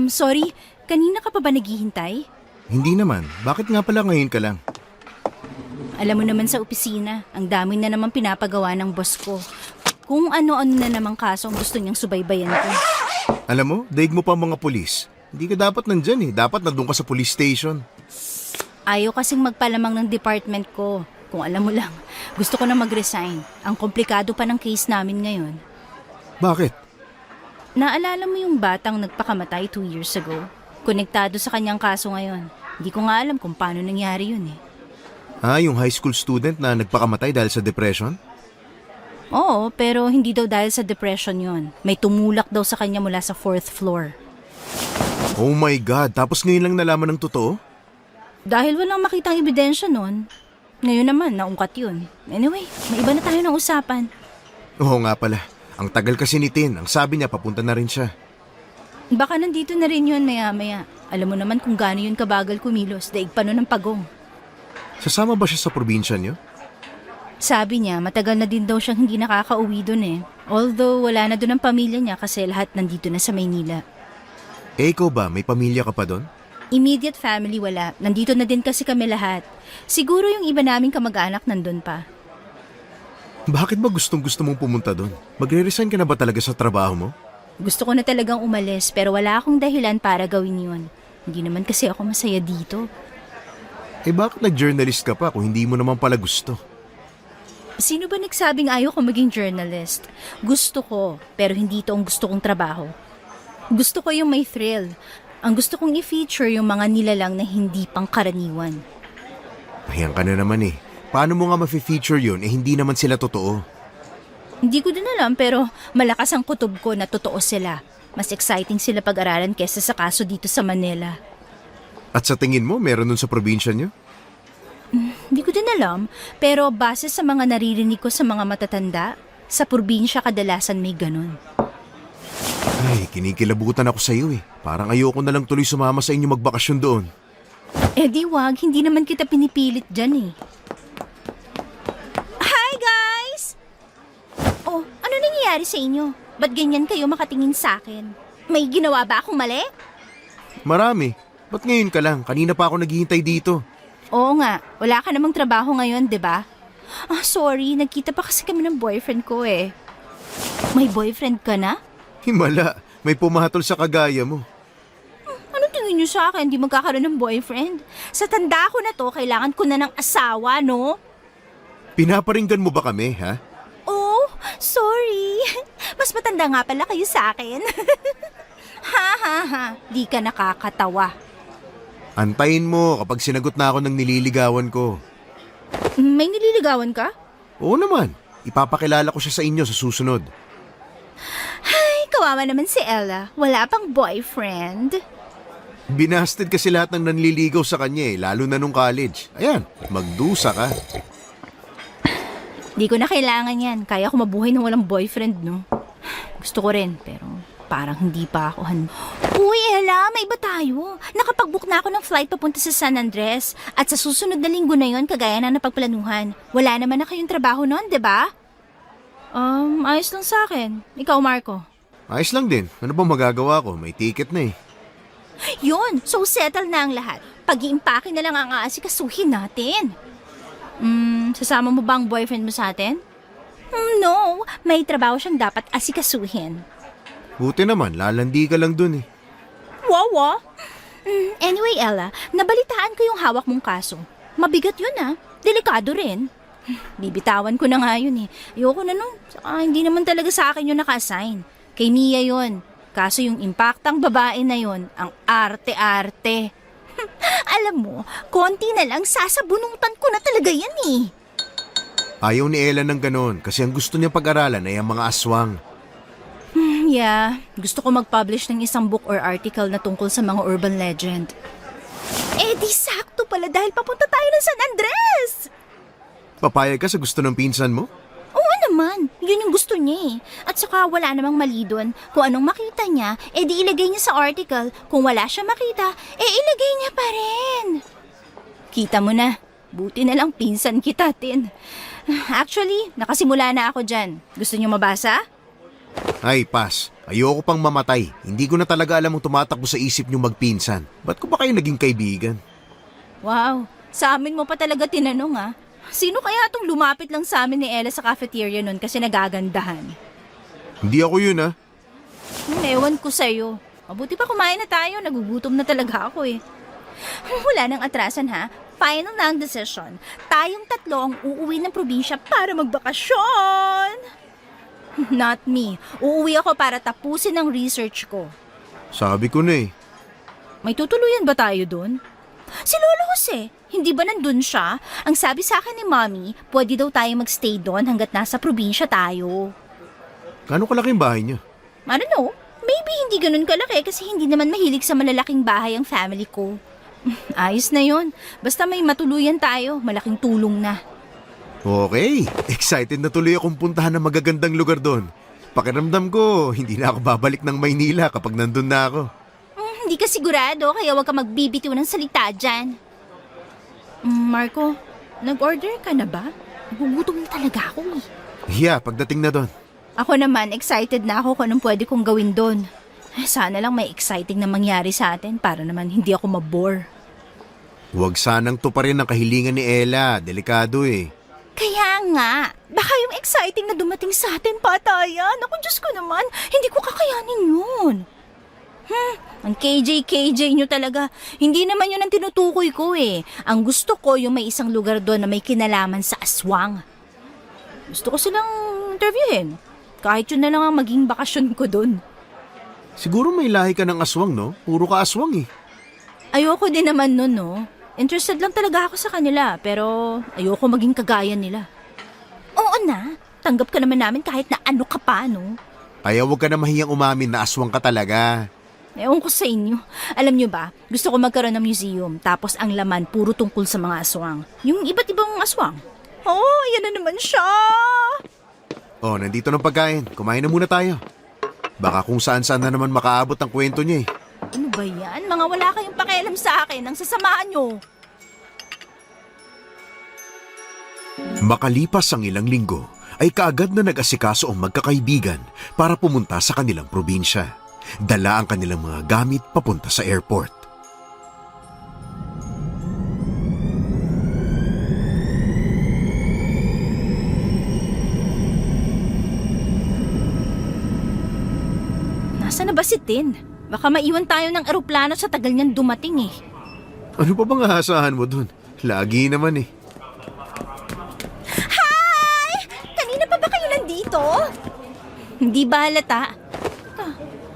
Sorry. Kanina ka pa ba naghihintay? Hindi naman. Bakit nga pala ngayon ka lang? Alam mo naman sa opisina, ang dami na naman pinapagawa ng boss ko. Kung ano-ano na namang kaso ang gusto niyang subaybayan ko. Alam mo, daig mo pa mga pulis. Hindi ka dapat nandyan eh. Dapat nandun ka sa police station. Ayaw kasing magpalamang ng department ko. Kung alam mo lang, gusto ko na mag-resign. Ang komplikado pa ng case namin ngayon. Bakit? Naalala mo yung batang nagpakamatay 2 years ago? Konektado sa kanyang kaso ngayon. Hindi ko nga alam kung paano nangyari yun eh. Yung high school student na nagpakamatay dahil sa depression? Oo, pero hindi daw dahil sa depression yon. May tumulak daw sa kanya mula sa 4th floor. Oh my God, tapos ngayon lang nalaman ng totoo? Dahil walang makitang ebidensya nun, ngayon naman naungkat yun. Anyway, may iba na tayo ng usapan. Oo nga pala, ang tagal kasi ni Tin. Ang sabi niya papunta na rin siya. Baka nandito na rin yun maya-maya. Alam mo naman kung gaano yun kabagal kumilos, daig pa nun ng pagong. Sasama ba siya sa probinsya niyo? Sabi niya, matagal na din daw siyang hindi nakakauwi dun eh. Although wala na dun ang pamilya niya kasi lahat nandito na sa Maynila. Ikaw ba, may pamilya ka pa doon? Immediate family wala. Nandito na din kasi kami lahat. Siguro yung iba naming kamag-anak nandun pa. Bakit ba gustong-gusto mong pumunta doon? Magre-resign ka na ba talaga sa trabaho mo? Gusto ko na talagang umalis pero wala akong dahilan para gawin yun. Hindi naman kasi ako masaya dito. Bakit nag-journalist ka pa kung hindi mo naman pala gusto? Sino ba nagsabing ayaw ko maging journalist? Gusto ko, pero hindi ito ang gusto kong trabaho. Gusto ko yung may thrill. Ang gusto kong i-feature yung mga nilalang na hindi pangkaraniwan. Ayan ka na naman eh. Paano mo nga ma-feature yun hindi naman sila totoo? Hindi ko din alam pero malakas ang kutob ko na totoo sila. Mas exciting sila pag-aralan kesa sa kaso dito sa Manila. At sa tingin mo, meron nun sa probinsya niyo? Hindi ko din alam, pero base sa mga naririnig ko sa mga matatanda, sa probinsya kadalasan may ganun. Ay, kinikilabutan ako sa iyo eh. Parang ayoko na lang tuloy sumama sa inyo magbakasyon doon. Di wag, hindi naman kita pinipilit dyan eh. Hi guys! Oh, ano nangyayari sa inyo? Ba't ganyan kayo makatingin sa akin? May ginawa ba akong mali? Marami. Ba't ngayon ka lang? Kanina pa ako naghihintay dito. Oo nga, wala ka namang trabaho ngayon, 'di ba? Sorry, nagkita pa kasi kami ng boyfriend ko eh. May boyfriend ka na? Himala, may pumatol sa kagaya mo. Ano tingin niyo sa akin? Di magkakaroon ng boyfriend? Sa tanda ko na to, kailangan ko na ng asawa, no? Pinaparinggan mo ba kami, ha? Oh, sorry. Mas matanda nga pala kayo sa akin. Ha, di ka nakakatawa. Antayin mo kapag sinagot na ako ng nililigawan ko. May nililigawan ka? Oo naman, ipapakilala ko siya sa inyo sa susunod. Ay, kawawa naman si Ella. Wala pang boyfriend. Binasted kasi lahat ng nanliligaw sa kanya eh, lalo na nung college. Ayan, magdusa ka. Di ko na kailangan yan. Kaya ko mabuhay nang walang boyfriend, no? Gusto ko rin, pero parang hindi pa ako Uy, Ella, may iba tayo. Nakapag-book na ako ng flight papunta sa San Andres. At sa susunod na linggo na yon, kagaya na napagplanuhan. Wala naman na kayong trabaho noon, di ba? Ayos lang sa akin. Ikaw, Marco. Ayos lang din. Ano ba magagawa ko? May ticket na eh. Yun, so settle na ang lahat. Pag-iimpake na lang ang aasikasuhin natin. Sasama mo ba ang boyfriend mo sa atin? No, may trabaho siyang dapat asikasuhin. Buti naman, lalandi ka lang dun eh. Wawa? Anyway, Ella, nabalitaan ko yung hawak mong kaso. Mabigat yun ah. Delikado rin. Bibitawan ko na nga yun eh. Ayoko na nun. Saka hindi naman talaga sa akin yung naka-assign. Kay Mia yun. Kaso yung impaktang babae na yun, ang arte-arte. Alam mo, konti na lang sasabunutan ko na talaga yan eh. Ayaw ni Ella ng ganon kasi ang gusto niya pag-aralan ay ang mga aswang. Yeah, gusto ko mag-publish ng isang book or article na tungkol sa mga urban legend. Di sakto pala dahil papunta tayo ng San Andres! Papayag ka sa gusto ng pinsan mo? Oo naman, yun yung gusto niya eh. At saka wala namang mali doon. Kung anong makita niya, di ilagay niya sa article. Kung wala siya makita, ilagay niya pa rin. Kita mo na, buti na lang pinsan kita, Tin. Actually, nakasimula na ako dyan. Gusto niyo mabasa? Ay, pass. Ayoko pang mamatay. Hindi ko na talaga alam ang tumatakbo sa isip niyo magpinsan. Ba't ko ba kayo naging kaibigan? Wow, sa amin mo pa talaga tinanong ah. Sino kaya itong lumapit lang sa amin ni Ella sa cafeteria nun kasi nagagandahan? Hindi ako yun ah. Ewan ko sa'yo. Mabuti pa kumain na tayo, nagugutom na talaga ako eh. Wala nang atrasan ha. Final na ang decision. Tayong tatlo ang uuwi ng probinsya para magbakasyon. Not me. Uuwi ako para tapusin ang research ko. Sabi ko na eh. May tutuluyan ba tayo dun? Si Lolo Jose, hindi ba nandun siya? Ang sabi sa akin ni Mommy, pwede daw tayo magstay doon hanggat nasa probinsya tayo. Gano'ng kalaki ang bahay niyo? I don't know. Maybe hindi ganun kalaki kasi hindi naman mahilig sa malalaking bahay ang family ko. Ayos na yon. Basta may matuluyan tayo, malaking tulong na. Okay, excited na tuloy akong puntahan ng magagandang lugar doon. Pakiramdam ko, hindi na ako babalik ng Maynila kapag nandun na ako. Hindi ka sigurado, kaya huwag ka magbibitiw ng salita dyan. Marco, nag-order ka na ba? Nagugutom na talaga ako eh. Yeah, pagdating na doon. Ako naman, excited na ako kung anong pwede kong gawin doon. Sana lang may exciting na mangyari sa atin para naman hindi ako mabore. Huwag sanang tuparin ang kahilingan ni Ella, delikado eh. Kaya nga, baka yung exciting na dumating sa atin patayan. Ako, Diyos ko naman, hindi ko kakayanin yun. Ang KJ nyo talaga. Hindi naman yun ang tinutukoy ko eh. Ang gusto ko yung may isang lugar doon na may kinalaman sa aswang. Gusto ko silang interviewin. Kahit yun na lang ang maging bakasyon ko doon. Siguro may lahi ka ng aswang, no? Puro ka aswang eh. Ayoko din naman nun, no? Interested lang talaga ako sa kanila, pero ayoko maging kagaya nila. Oo na, tanggap ka naman namin kahit na ano ka pa, no? Kaya huwag ka na mahiyang umamin na aswang ka talaga. Ewan ko sa inyo. Alam nyo ba, gusto ko magkaroon ng museum, tapos ang laman puro tungkol sa mga aswang. Yung iba't ibang aswang. Oh, yan na naman siya! Oh, nandito ng pagkain. Kumain na muna tayo. Baka kung saan-saan na naman makaabot ang kwento niya eh. Ano ba yan? Mga wala kayong pakialam sa akin ang sasamaan nyo. Makalipas ang ilang linggo, ay kaagad na nag-asikaso ang magkakaibigan para pumunta sa kanilang probinsya. Dala ang kanilang mga gamit papunta sa airport. Nasaan na ba si Tin? Baka maiwan tayo ng eroplano sa tagal niyan dumating eh. Ano pa bang aasahan mo dun? Lagi naman eh. Hi! Kanina pa ba kayo nandito? Hindi ba halata?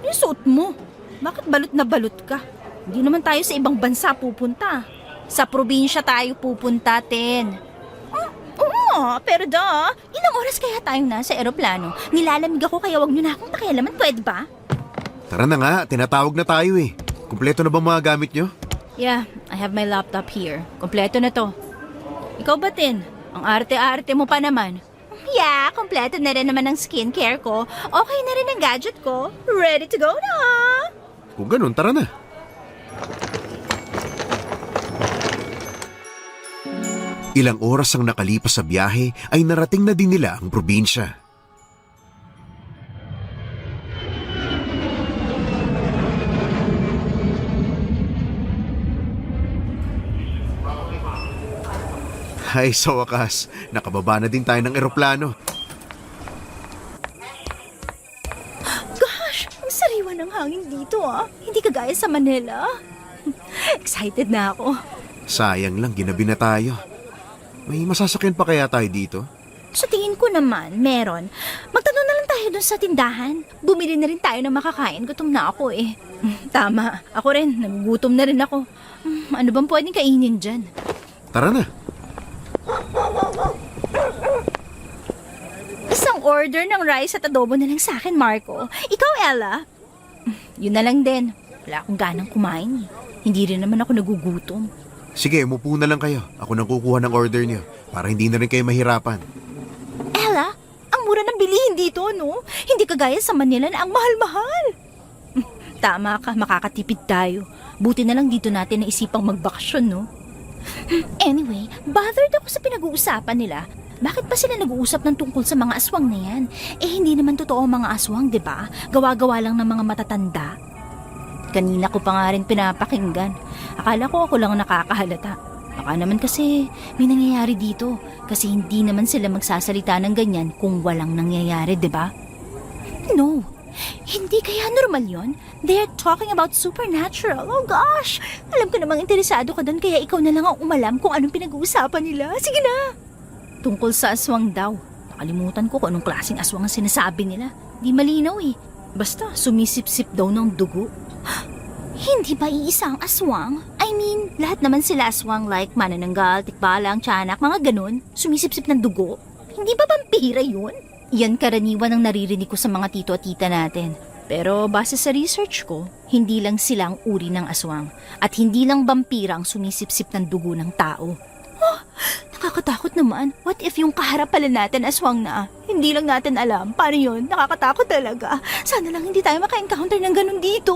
Yung suot mo. Bakit balot na balot ka? Hindi naman tayo sa ibang bansa pupunta. Sa probinsya tayo pupunta, Tin. Oo, pero ilang oras kaya tayong nasa eroplano? Nilalamig ako kaya wag nyo na akong pakialaman, pwede ba? Tara na nga, tinatawag na tayo eh. Kumpleto na ba mga gamit nyo? Yeah, I have my laptop here. Kompleto na to. Ikaw ba, Tin? Ang arte-arte mo pa naman. Yeah, kompleto na rin naman ang skincare ko. Okay na rin ang gadget ko. Ready to go na! Kung ganun, tara na. Ilang oras ang nakalipas sa biyahe ay narating na din nila ang probinsya. Ay, sa wakas, nakababa na din tayo ng eroplano. Gosh, ang sariwa ng hangin dito Hindi kagaya sa Manila. Excited na ako. Sayang lang, ginabi na tayo. May masasakyan pa kaya tayo dito? Sa tingin ko naman, meron. Magtanong na lang tayo dun sa tindahan. Bumili na rin tayo ng makakain. Gutom na ako eh. Tama, ako rin. Nagugutom na rin ako. Ano bang pwedeng kainin dyan? Tara na. Isang order ng rice at adobo na lang sa akin, Marco. Ikaw, Ella? Yun na lang din. Wala akong ganang kumain. Hindi rin naman ako nagugutom. Sige, umupo na lang kayo. Ako nang kukuha ng order niyo para hindi na rin kayo mahirapan. Ella, ang mura ng bilihin dito, no? Hindi kagaya sa Manila na ang mahal-mahal. Tama ka, makakatipid tayo. Buti na lang dito natin naisipang magbakasyon, no? Anyway, bothered ako sa pinag-uusapan nila. Bakit pa sila nag-uusap ng tungkol sa mga aswang na yan? Hindi naman totoo ang mga aswang, di ba? Gawa-gawa lang ng mga matatanda. Kanina ko pa nga rin pinapakinggan. Akala ko ako lang ang nakakahalata. Baka naman kasi may nangyayari dito. Kasi hindi naman sila magsasalita ng ganyan kung walang nangyayari, di ba? No. Hindi kaya normal yon? They're talking about supernatural. Oh gosh! Alam ko namang interesado ka doon kaya ikaw na lang ang umalam kung anong pinag-uusapan nila. Sige na! Tungkol sa aswang daw. Nakalimutan ko kung anong klaseng aswang ang sinasabi nila. Di malinaw eh. Basta sumisip-sip daw ng dugo. Hindi ba iisa ang aswang? I mean, lahat naman sila aswang like manananggal, tikbalang, tiyanak, mga ganun. Sumisip-sip ng dugo. Hindi ba vampira yun? Yan karaniwan ang naririnig ko sa mga tito at tita natin. Pero base sa research ko, hindi lang sila ang uri ng aswang. At hindi lang vampira ang sumisip-sip ng dugo ng tao. Oh, nakakatakot naman. What if yung kaharap pala natin aswang na? Hindi lang natin alam. Paano yun? Nakakatakot talaga. Sana lang hindi tayo maka-encounter ng ganun dito.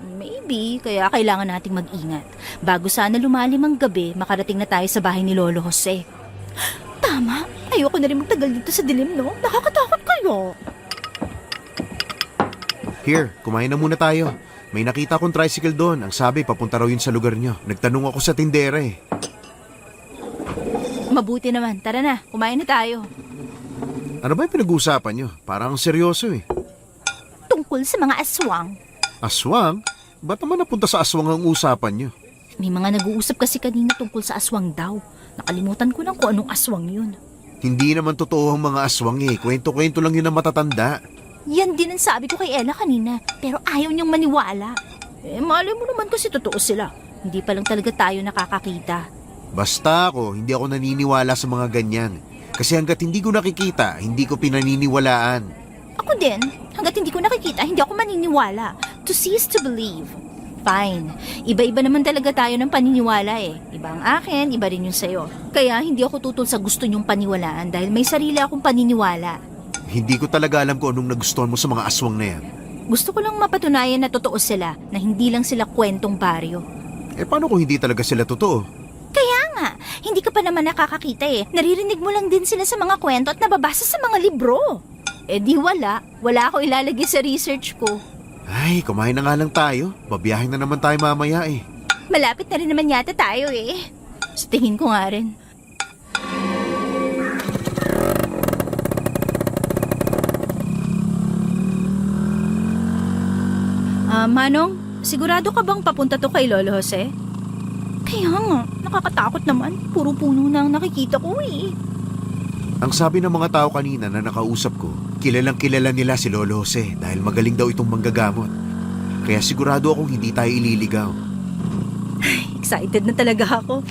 Maybe, kaya kailangan nating mag-ingat. Bago sana lumalim ang gabi, makarating na tayo sa bahay ni Lolo Jose. Tama. Ayoko na rin magtagal dito sa dilim, no? Nakakatakot kayo. Here, kumain na muna tayo. May nakita akong tricycle doon. Ang sabi, papunta raw yun sa lugar nyo. Nagtanong ako sa tindera eh. Mabuti naman. Tara na, kumain na tayo. Ano ba yung pinag-uusapan nyo? Parang seryoso eh. Tungkol sa mga aswang. Aswang? Ba't naman napunta sa aswang ang usapan nyo? May mga nag-uusap kasi kanina tungkol sa aswang daw. Nakalimutan ko lang kung anong aswang yun. Hindi naman totoo ang mga aswang eh. Kwento-kwento lang yun ang matatanda. Yan din ang sabi ko kay Ella kanina. Pero ayaw niyang maniwala. Malay mo naman kasi totoo sila. Hindi pa lang talaga tayo nakakakita. Basta ako, hindi ako naniniwala sa mga ganyan. Kasi hanggat hindi ko nakikita, hindi ko pinaniniwalaan. Ako din. Hanggat hindi ko nakikita, hindi ako maniniwala. To see is to believe. Fine. Iba-iba naman talaga tayo ng paniniwala eh. Iba ang akin, iba rin yung sayo. Kaya hindi ako tutol sa gusto niyong paniwalaan dahil may sarili akong paniniwala. Hindi ko talaga alam kung anong nagustuhan mo sa mga aswang na yan. Gusto ko lang mapatunayan na totoo sila, na hindi lang sila kwentong baryo. Paano kung hindi talaga sila totoo? Kaya nga, hindi ka pa naman nakakakita eh. Naririnig mo lang din sila sa mga kwento at nababasa sa mga libro. Di wala. Wala ako ilalagay sa research ko. Ay, kumain na nga lang tayo. Babiyahin na naman tayo mamaya eh. Malapit na rin naman yata tayo eh. Sa tingin ko nga rin. Manong, sigurado ka bang papunta to kay Lolo Jose? Kaya nga, nakakatakot naman. Puro puno na ang nakikita ko eh. Ang sabi ng mga tao kanina na nakausap ko, kilalang kilala nila si Lolo Jose dahil magaling daw itong manggagamot. Kaya sigurado akong hindi tayo ililigaw. Excited na talaga ako.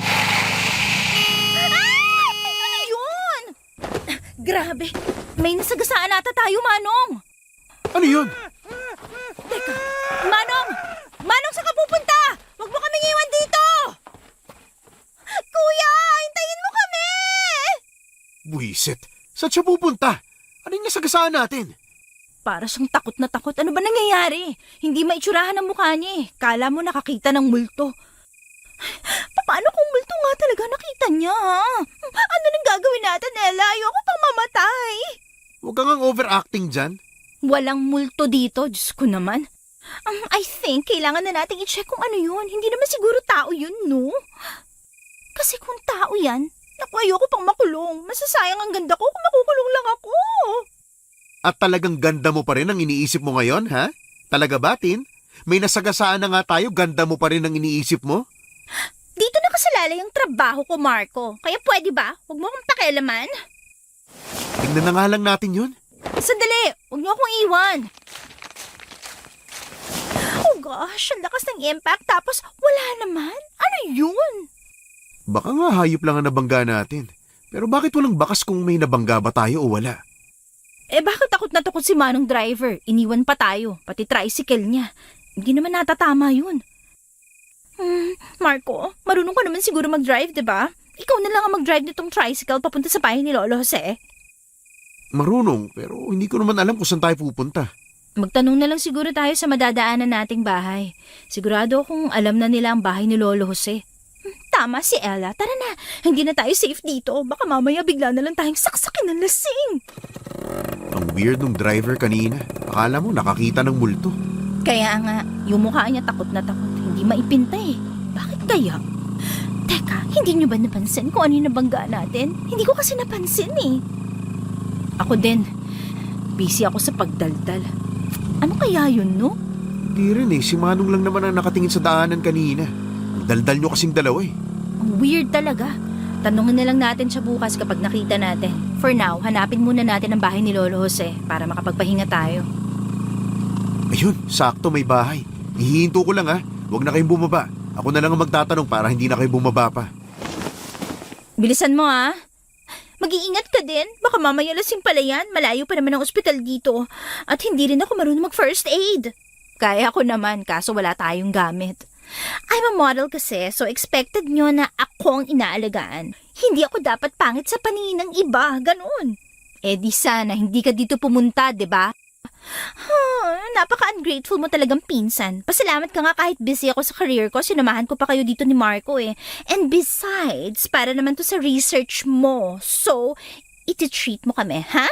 Ay! Ano yun? Grabe, may nasagasaan ata tayo, Manong. Ano yun? Teka, Manong! Manong, saan ka pupunta? Huwag mo kaming iwan dito! Kuya, hintayin mo kami! Buisit, saan siya pupunta? Ano yung nasagasaan natin? Para siyang takot na takot. Ano ba nangyayari? Hindi maitsurahan ang mukha niya eh. Kala mo nakakita ng multo. Paano kung multo nga talaga nakita niya, ha? Ano nang gagawin natin, Ella? Ayoko pang mamatay. Huwag kang ang overacting dyan. Walang multo dito, Diyos ko naman. I think kailangan na nating i-check kung ano yun. Hindi naman siguro tao yun, no? Kasi kung tao yan, naku, ayoko pang makulong. Masasayang ang ganda ko kung makukulong lang ako. At talagang ganda mo pa rin ang iniisip mo ngayon, ha? Talaga ba, Tin? May nasagasaan na nga tayo, ganda mo pa rin ang iniisip mo? Dito nakasalalay ang trabaho ko, Marco. Kaya pwede ba? Huwag mo akong pakialaman. Tingnan na nga lang natin yun. Sandali! Huwag niyo akong iwan. Oh gosh, ang lakas ng impact tapos wala naman. Ano yun? Baka nga hayop lang ang nabangga natin. Pero bakit walang bakas kung may nabangga ba tayo o wala? Bakit takot na takot si Manong driver? Iniwan pa tayo, pati tricycle niya. Hindi naman natatama yun. Marco, marunong ka naman siguro mag-drive, diba? Ikaw na lang ang mag-drive nitong tricycle papunta sa bahay ni Lolo Jose. Marunong, pero hindi ko naman alam kung saan tayo pupunta. Magtanong na lang siguro tayo sa madadaanan nating bahay. Sigurado akong alam na nila ang bahay ni Lolo Jose. Tama si Ella. Tara na. Hindi na tayo safe dito. Baka mamaya bigla na lang tayong saksakin ng lasing. Ang weird nung driver kanina. Akala mo nakakita ng multo. Kaya nga, yung mukha niya takot na takot. Hindi maipinta eh. Bakit kaya? Teka, hindi niyo ba napansin kung ano yung nabangga natin? Hindi ko kasi napansin eh. Ako din. Busy ako sa pagdaldal. Ano kaya yun, no? Hindi rin eh. Si Manong lang naman ang nakatingin sa daanan kanina. Ang daldal nyo kasing dalawa eh. Ang weird talaga. Tanungin na lang natin siya bukas kapag nakita natin. For now, hanapin muna natin ang bahay ni Lolo Jose para makapagpahinga tayo. Ayun, sakto may bahay. Hihinto ko lang ha. Huwag na kayong bumaba. Ako na lang ang magtatanong para hindi na kayo bumaba pa. Bilisan mo ah. Mag-iingat ka din. Baka mamaya lasing pala yan. Malayo pa naman ang ospital dito. At hindi rin ako marunong mag-first aid. Kaya ko naman, kaso wala tayong gamit. I'm a model kasi, so expected nyo na ako ang inaalagaan. Hindi ako dapat pangit sa paningin ng iba, ganun. Eh di sana, hindi ka dito pumunta, diba? Napaka-ungrateful mo talagang pinsan. Pasalamat ka nga kahit busy ako sa career ko, sinamahan ko pa kayo dito ni Marco eh. And besides, para naman to sa research mo. So, iti-treat mo kami, ha?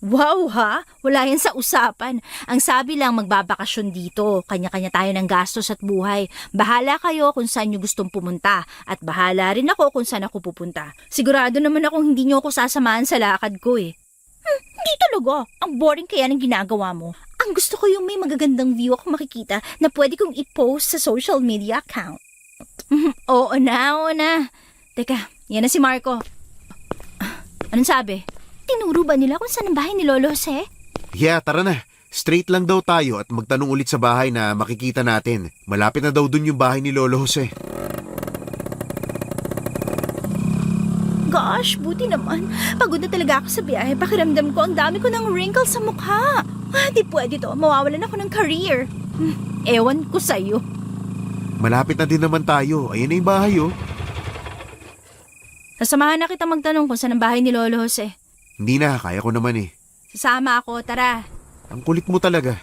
Wow ha, wala yan sa usapan. Ang sabi lang magbabakasyon dito. Kanya-kanya tayo ng gastos at buhay. Bahala kayo kung saan nyo gustong pumunta. At bahala rin ako kung saan ako pupunta. Sigurado naman akong hindi nyo ako sasamahan sa lakad ko eh. Hindi talaga. Ang boring kaya ng ginagawa mo. Ang gusto ko yung may magagandang view ako makikita na pwede kong i-post sa social media account. Oo na. Teka, yan na si Marco. Anong sabi? Tinuro ba nila kung saan ang bahay ni Lolo Jose? Yeah, tara na. Straight lang daw tayo at magtanong ulit sa bahay na makikita natin. Malapit na daw dun yung bahay ni Lolo Jose. Gosh, buti naman. Pagod na talaga ako sa biyahe. Pakiramdam ko ang dami ko ng wrinkles sa mukha. Di pwede to. Mawawalan ako ng career. Ewan ko sa'yo. Malapit na din naman tayo. Ayan na yung bahay oh. Sasamahan na kita magtanong kung saan ang bahay ni Lolo Jose. Hindi na, kaya ko naman eh. Sasama ako, tara. Ang kulit mo talaga.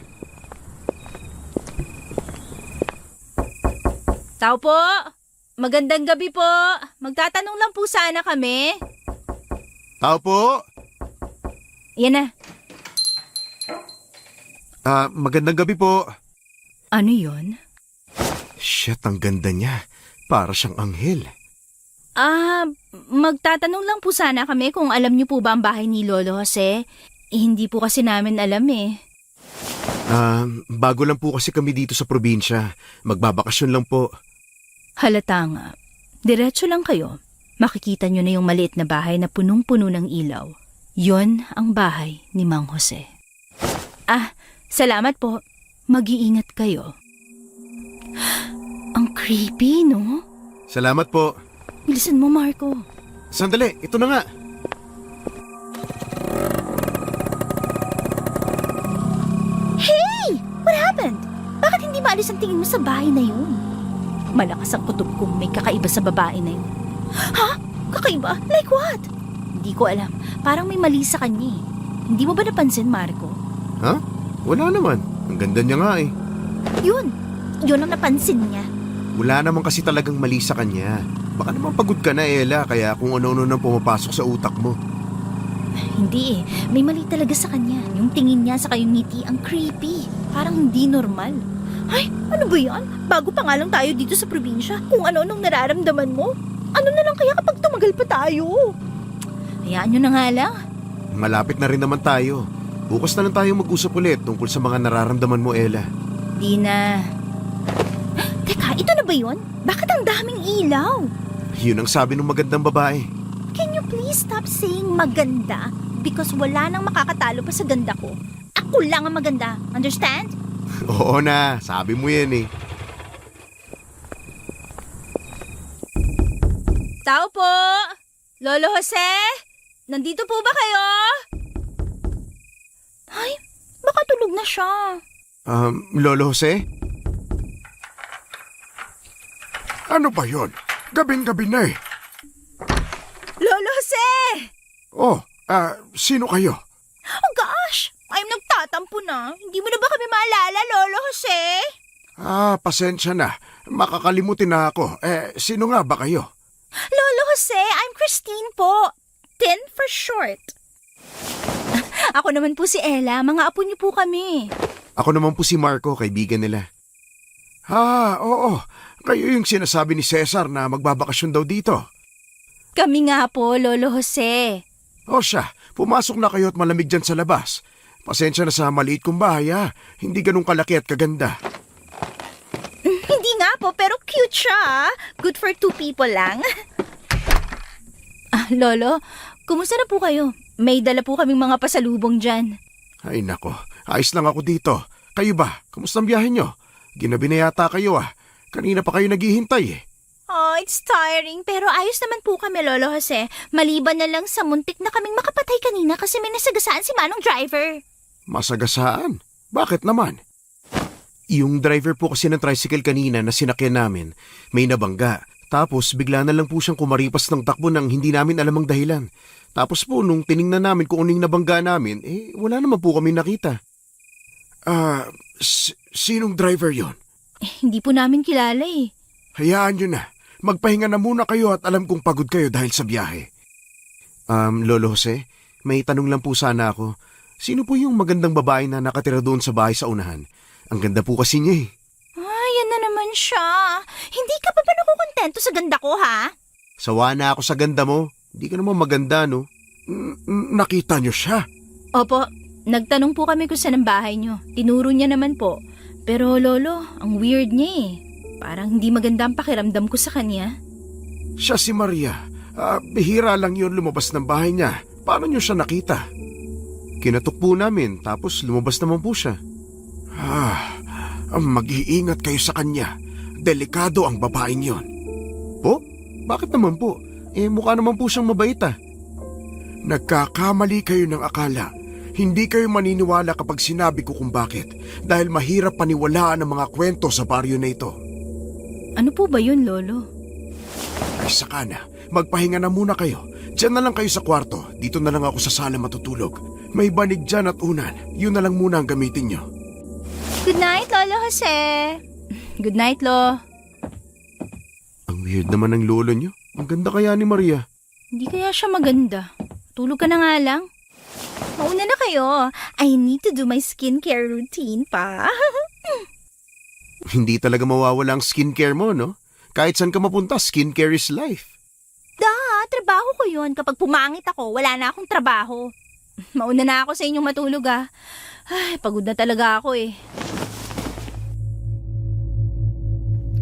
Tao po! Magandang gabi po. Magtatanong lang po sana kami. Tao po! Yan na. Magandang gabi po. Ano yon? Shit, ang ganda niya. Para siyang anghel. Magtatanong lang po sana kami kung alam niyo po ba ang bahay ni Lolo Jose. Hindi po kasi namin alam eh. Bago lang po kasi kami dito sa probinsya. Magbabakasyon lang po. Halata nga. Diretso lang kayo. Makikita niyo na yung maliit na bahay na punong-puno ng ilaw. Yon ang bahay ni Mang Jose. Salamat po. Mag-iingat kayo. Ang creepy, no? Salamat po. Bilisan mo, Marco. Sandali, ito na nga. Hey! What happened? Bakit hindi maalis ang tingin mo sa bahay na yun? Malakas ang kutob kong may kakaiba sa babae na yun. Ha? Kakaiba? Like what? Hindi ko alam. Parang may mali sa kanya eh. Hindi mo ba napansin, Marco? Ha? Wala naman. Ang ganda niya nga eh. Yun ang napansin niya. Wala naman kasi talagang mali sa kanya. Baka naman pagod ka na, Ella, kaya kung ano-ano nang pumapasok sa utak mo. Hindi eh. May mali talaga sa kanya. Yung tingin niya sa kayong ngiti ang creepy. Parang hindi normal. Ay, ano ba yan? Bago pa nga lang tayo dito sa probinsya. Kung ano-anong nararamdaman mo. Ano na lang kaya kapag tumagal pa tayo? Hayaan nyo na nga lang. Malapit na rin naman tayo. Bukas na lang tayo mag-usap ulit tungkol sa mga nararamdaman mo, Ella. Di na. Teka, ito na ba yun? Bakit ang daming ilaw? Yun ang sabi ng magandang babae. Can you please stop saying maganda? Because wala nang makakatalo pa sa ganda ko. Ako lang ang maganda. Understand? Oo na, sabi mo yan eh. Tao po! Lolo Jose? Nandito po ba kayo? Ay, baka tulog na siya. Lolo Jose? Ano ba yon? Gabing-gabi na eh. Lolo Jose! Oh, sino kayo? Oh gosh! I'm nagtatampo na. Hindi mo na ba kami maalala, Lolo Jose? Pasensya na. makakalimutin na ako. Sino nga ba kayo? Lolo Jose, I'm Christine po. Tin for short. Ako naman po si Ella. Mga apo niyo po kami. Ako naman po si Marco, kaibigan nila. Oo. Kayo yung sinasabi ni Cesar na magbabakasyon daw dito. Kami nga po, Lolo Jose. O siya, pumasok na kayo at malamig dyan sa labas. Pasensya na sa maliit kong bahay ha. Hindi ganun kalaki at kaganda. Hindi nga po, pero cute siya. Good for 2 people lang. Lolo, kumusta na po kayo? May dala po kaming mga pasalubong dyan. Ay nako, ayos lang ako dito. Kayo ba? Kumusta ang biyahe nyo? Ginabi na yata kayo ah. Kanina pa kayo naghihintay eh. Oh, it's tiring, pero ayos naman po kami, Lolo Jose. Maliban na lang sa muntik na kaming makapatay kanina kasi may nasagasaan si Manong driver. Masagasaan? Bakit naman? Yung driver po kasi ng tricycle kanina na sinakyan namin, may nabangga. Tapos bigla na lang po siyang kumaripas ng takbo nang hindi namin alam ang dahilan. Tapos po nung tiningnan namin kung anong nabangga namin, wala naman po kami nakita. Sinong driver yon? Hindi po namin kilala eh. Hayaan nyo na. Magpahinga na muna kayo at alam kong pagod kayo dahil sa biyahe. Lolo Jose, may tanong lang po sana ako. Sino po yung magandang babae na nakatira doon sa bahay sa unahan? Ang ganda po kasi niya eh. Yan na naman siya. Hindi ka pa ba nakukontento sa ganda ko, ha? Sawa na ako sa ganda mo. Hindi ka naman maganda, no? Nakita nyo siya? Opo, nagtanong po kami kung saan ang bahay niyo. Tinuro niya naman po. Pero Lolo, ang weird niya eh. Parang hindi maganda ang pakiramdam ko sa kanya. Siya si Maria. Bihira lang yun lumabas ng bahay niya. Paano nyo siya nakita? Kinatok po namin, tapos lumabas naman po siya. Mag-iingat kayo sa kanya. Delikado ang babaeng yon. Po? Bakit naman po? Mukha naman po siyang mabait ah. Nagkakamali kayo ng akala. Hindi kayo maniniwala kapag sinabi ko kung bakit. Dahil mahirap paniwalaan ang mga kwento sa baryo na ito. Ano po ba yun, Lolo? Ay saka na, magpahinga na muna kayo. Diyan na lang kayo sa kwarto. Dito na lang ako sa sala matutulog. May banig dyan at unan. Yun na lang muna ang gamitin nyo. Good night, Lolo Jose. Good night, Lo. Ang weird naman ng lolo niyo. Ang ganda kaya ni Maria. Hindi kaya siya maganda. Tulog ka na nga lang. Mauna na kayo. I need to do my skincare routine pa. Hindi talaga mawawala ang skincare mo, no? Kahit saan ka mapunta, skincare is life. Trabaho ko yun. Kapag pumangit ako, wala na akong trabaho. Mauna na ako sa inyong matulog ah. Ay, pagod na talaga ako eh.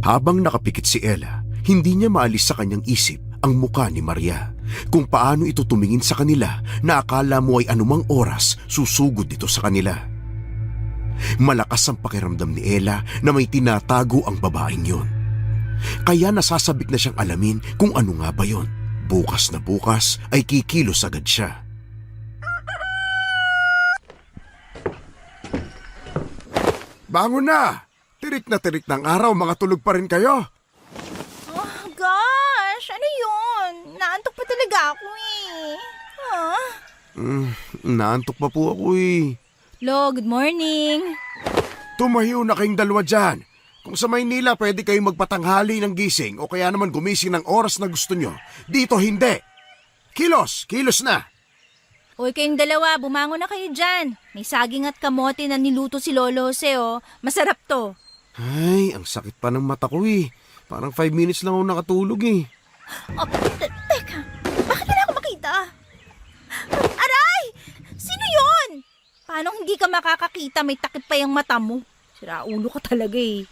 Habang nakapikit si Ella, hindi niya maalis sa kanyang isip ang muka ni Maria. Kung paano ito tumingin sa kanila na akala mo ay anumang oras susugod ito sa kanila. Malakas ang pakiramdam ni Ella na may tinatago ang babaeng yon. Kaya nasasabik na siyang alamin kung ano nga ba yon. Bukas na bukas ay kikilos agad siya. Bangon na! Tirik na tirik ng araw, mga tulog pa rin kayo. Oh gosh, ano yun? Naantok pa talaga ako eh. Naantok pa po ako eh. Lo, good morning. Tumayo na kayong dalawa dyan. Kung sa Maynila pwede kayong magpatanghali ng gising o kaya naman gumising ng oras na gusto nyo. Dito hindi. Kilos na. Uy, kayong dalawa, bumangon na kayo dyan. May saging at kamote na niluto si Lolo Jose oh. Masarap to. Ay, ang sakit pa ng mata ko eh. Parang 5 minutes lang ako nakatulog eh. Oh, teka, bakit wala ako makita? Aray! Sino yon? Paano hindi ka makakakita? May takip pa yung mata mo. Siraulo ka talaga eh.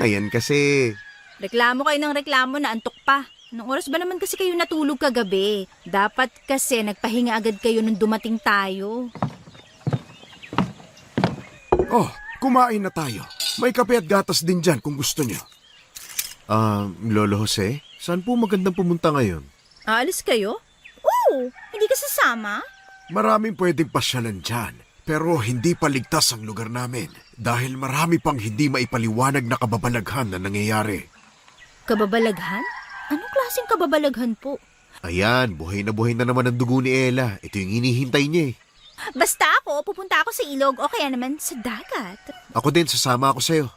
Ayan kasi. Reklamo kayo ng reklamo na antok pa. Anong oras ba naman kasi kayo natulog kagabi? Dapat kasi nagpahinga agad kayo nung dumating tayo. Oh, kumain na tayo. May kape at gatas din dyan kung gusto nyo. Lolo Jose, saan po magandang pumunta ngayon? Aalis kayo? Oo, hindi ka sasama? Maraming pwedeng pasyalan dyan. Pero hindi pa ligtas ang lugar namin dahil marami pang hindi maipaliwanag na kababalaghan na nangyayari. Kababalaghan? Anong klaseng kababalaghan po? Ayan, buhay na naman ang dugo ni Ella. Ito yung hinihintay niya eh. Basta ako, pupunta ako sa ilog o kaya naman sa dagat. Ako din, sasama ako sa'yo.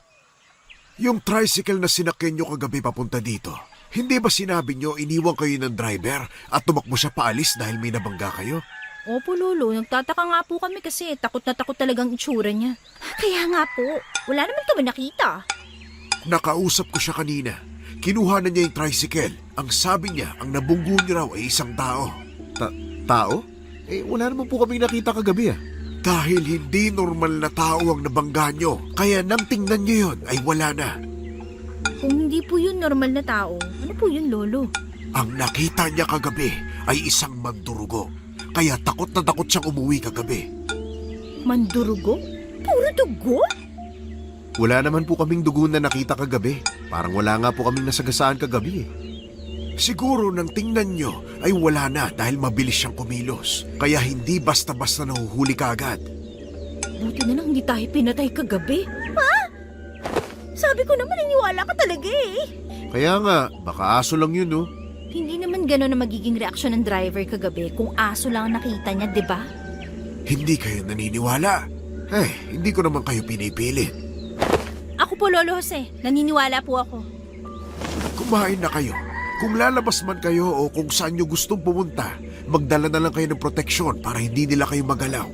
Yung tricycle na sinakyan nyo kagabi papunta dito, hindi ba sinabi nyo iniwan kayo ng driver at tumakbo siya paalis dahil may nabangga kayo? Opo, Lolo. Nagtataka nga po kami kasi takot na takot talagang itsura niya. Kaya nga po, wala naman kami nakita. Nakausap ko siya kanina. Kinuha na niya yung tricycle. Ang sabi niya, ang nabunggo niya raw ay isang tao. Tao? Wala naman po kaming nakita kagabi ah. Dahil hindi normal na tao ang nabangga nyo, kaya nang tingnan nyo yun ay wala na. Kung hindi po yun normal na tao, ano po yun, Lolo? Ang nakita niya kagabi ay isang mandurugo. Kaya takot na takot siyang umuwi kagabi. Mandurugo? Puro dugo? Wala naman po kaming dugo na nakita kagabi. Parang wala nga po kaming nasagasaan kagabi eh. Siguro nang tingnan nyo ay wala na dahil mabilis siyang kumilos. Kaya hindi basta-basta nahuhuli ka agad. Buti na lang hindi tayo pinatay kagabi. Ha? Sabi ko naman, naniwala ka talaga eh. Kaya nga, baka aso lang yun oh. Hindi naman gano'n na magiging reaksyon ng driver kagabi kung aso lang ang nakita niya, di ba? Hindi kayo naniniwala. Hindi ko naman kayo pinipilit. Ako po, Lolo Jose. Naniniwala po ako. Kumain na kayo. Kung lalabas man kayo o kung saan nyo gustong pumunta, magdala na lang kayo ng proteksyon para hindi nila kayo magalaw.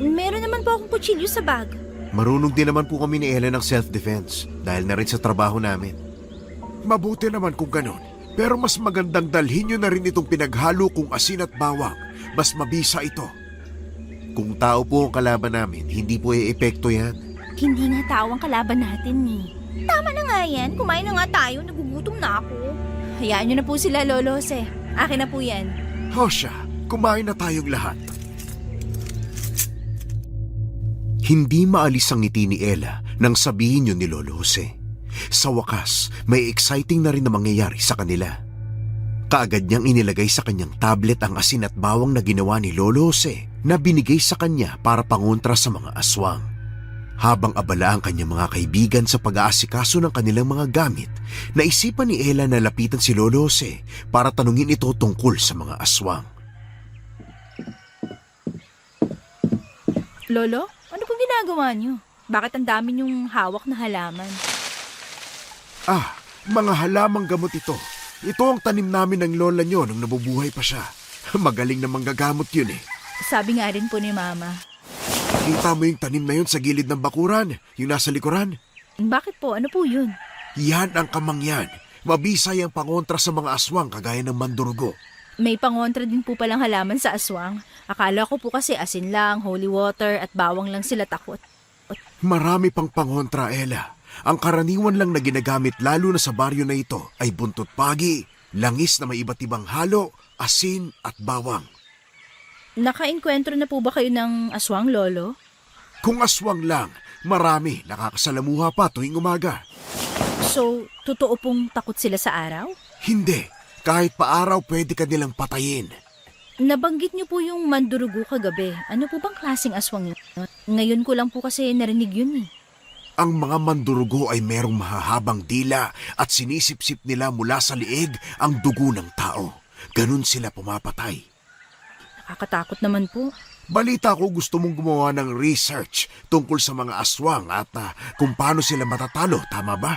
Meron naman po akong kutsilyo sa bag. Marunong din naman po kami ni Ella ng self-defense dahil na rin sa trabaho namin. Mabuti naman kung ganon. Pero mas magandang dalhin nyo na rin itong pinaghalo kong asin at bawang. Mas mabisa ito. Kung tao po ang kalaban namin, hindi po epekto yan. Hindi nga tao ang kalaban natin eh. Tama na nga yan. Kumain na nga tayo. Nagugutom na ako. Hayaan nyo na po sila, Lolo Jose. Akin na po yan. Hosha, kumain na tayong lahat. Hindi maalis ang ngiti ni Ella nang sabihin yun ni Lolo Jose. Sa wakas, may exciting na rin na mangyayari sa kanila. Kaagad niyang inilagay sa kanyang tablet ang asin at bawang na ginawa ni Lolo Jose na binigay sa kanya para pangontra sa mga aswang. Habang abala ang kanyang mga kaibigan sa pag-aasikaso ng kanilang mga gamit, naisipan ni Ella na lapitan si Lolo Jose para tanungin ito tungkol sa mga aswang. Lolo, ano pong ginagawa niyo? Bakit ang dami niyong hawak na halaman? Mga halamang gamot ito. Ito ang tanim namin ng lola nyo nung nabubuhay pa siya. Magaling na manggagamot yun eh. Sabi nga rin po ni Mama. Kita mo yung tanim na yun sa gilid ng bakuran, yung nasa likuran? Bakit po? Ano po yun? Yan ang kamangyan. Mabisay ang pangontra sa mga aswang kagaya ng mandurugo. May pangontra din po palang halaman sa aswang. Akala ko po kasi asin lang, holy water at bawang lang sila takot. Marami pang pangontra, Ella. Ang karaniwan lang na ginagamit lalo na sa baryo na ito ay buntot pagi, langis na may iba't ibang halo, asin at bawang. Naka-enkwentro na po ba kayo ng aswang, Lolo? Kung aswang lang, marami nakakasalamuha pa tuwing umaga. So, totoo pong takot sila sa araw? Hindi, kahit paaraw pwede ka nilang patayin. Nabanggit niyo po yung mandurugo kagabi. Ano po bang klaseng aswang yun? Ngayon ko lang po kasi narinig yun eh. Ang mga mandurugo ay merong mahahabang dila at sinisip-sip nila mula sa liig ang dugo ng tao. Ganun sila pumapatay. Nakakatakot naman po. Balita ko gusto mong gumawa ng research tungkol sa mga aswang at kung paano sila matatalo, tama ba?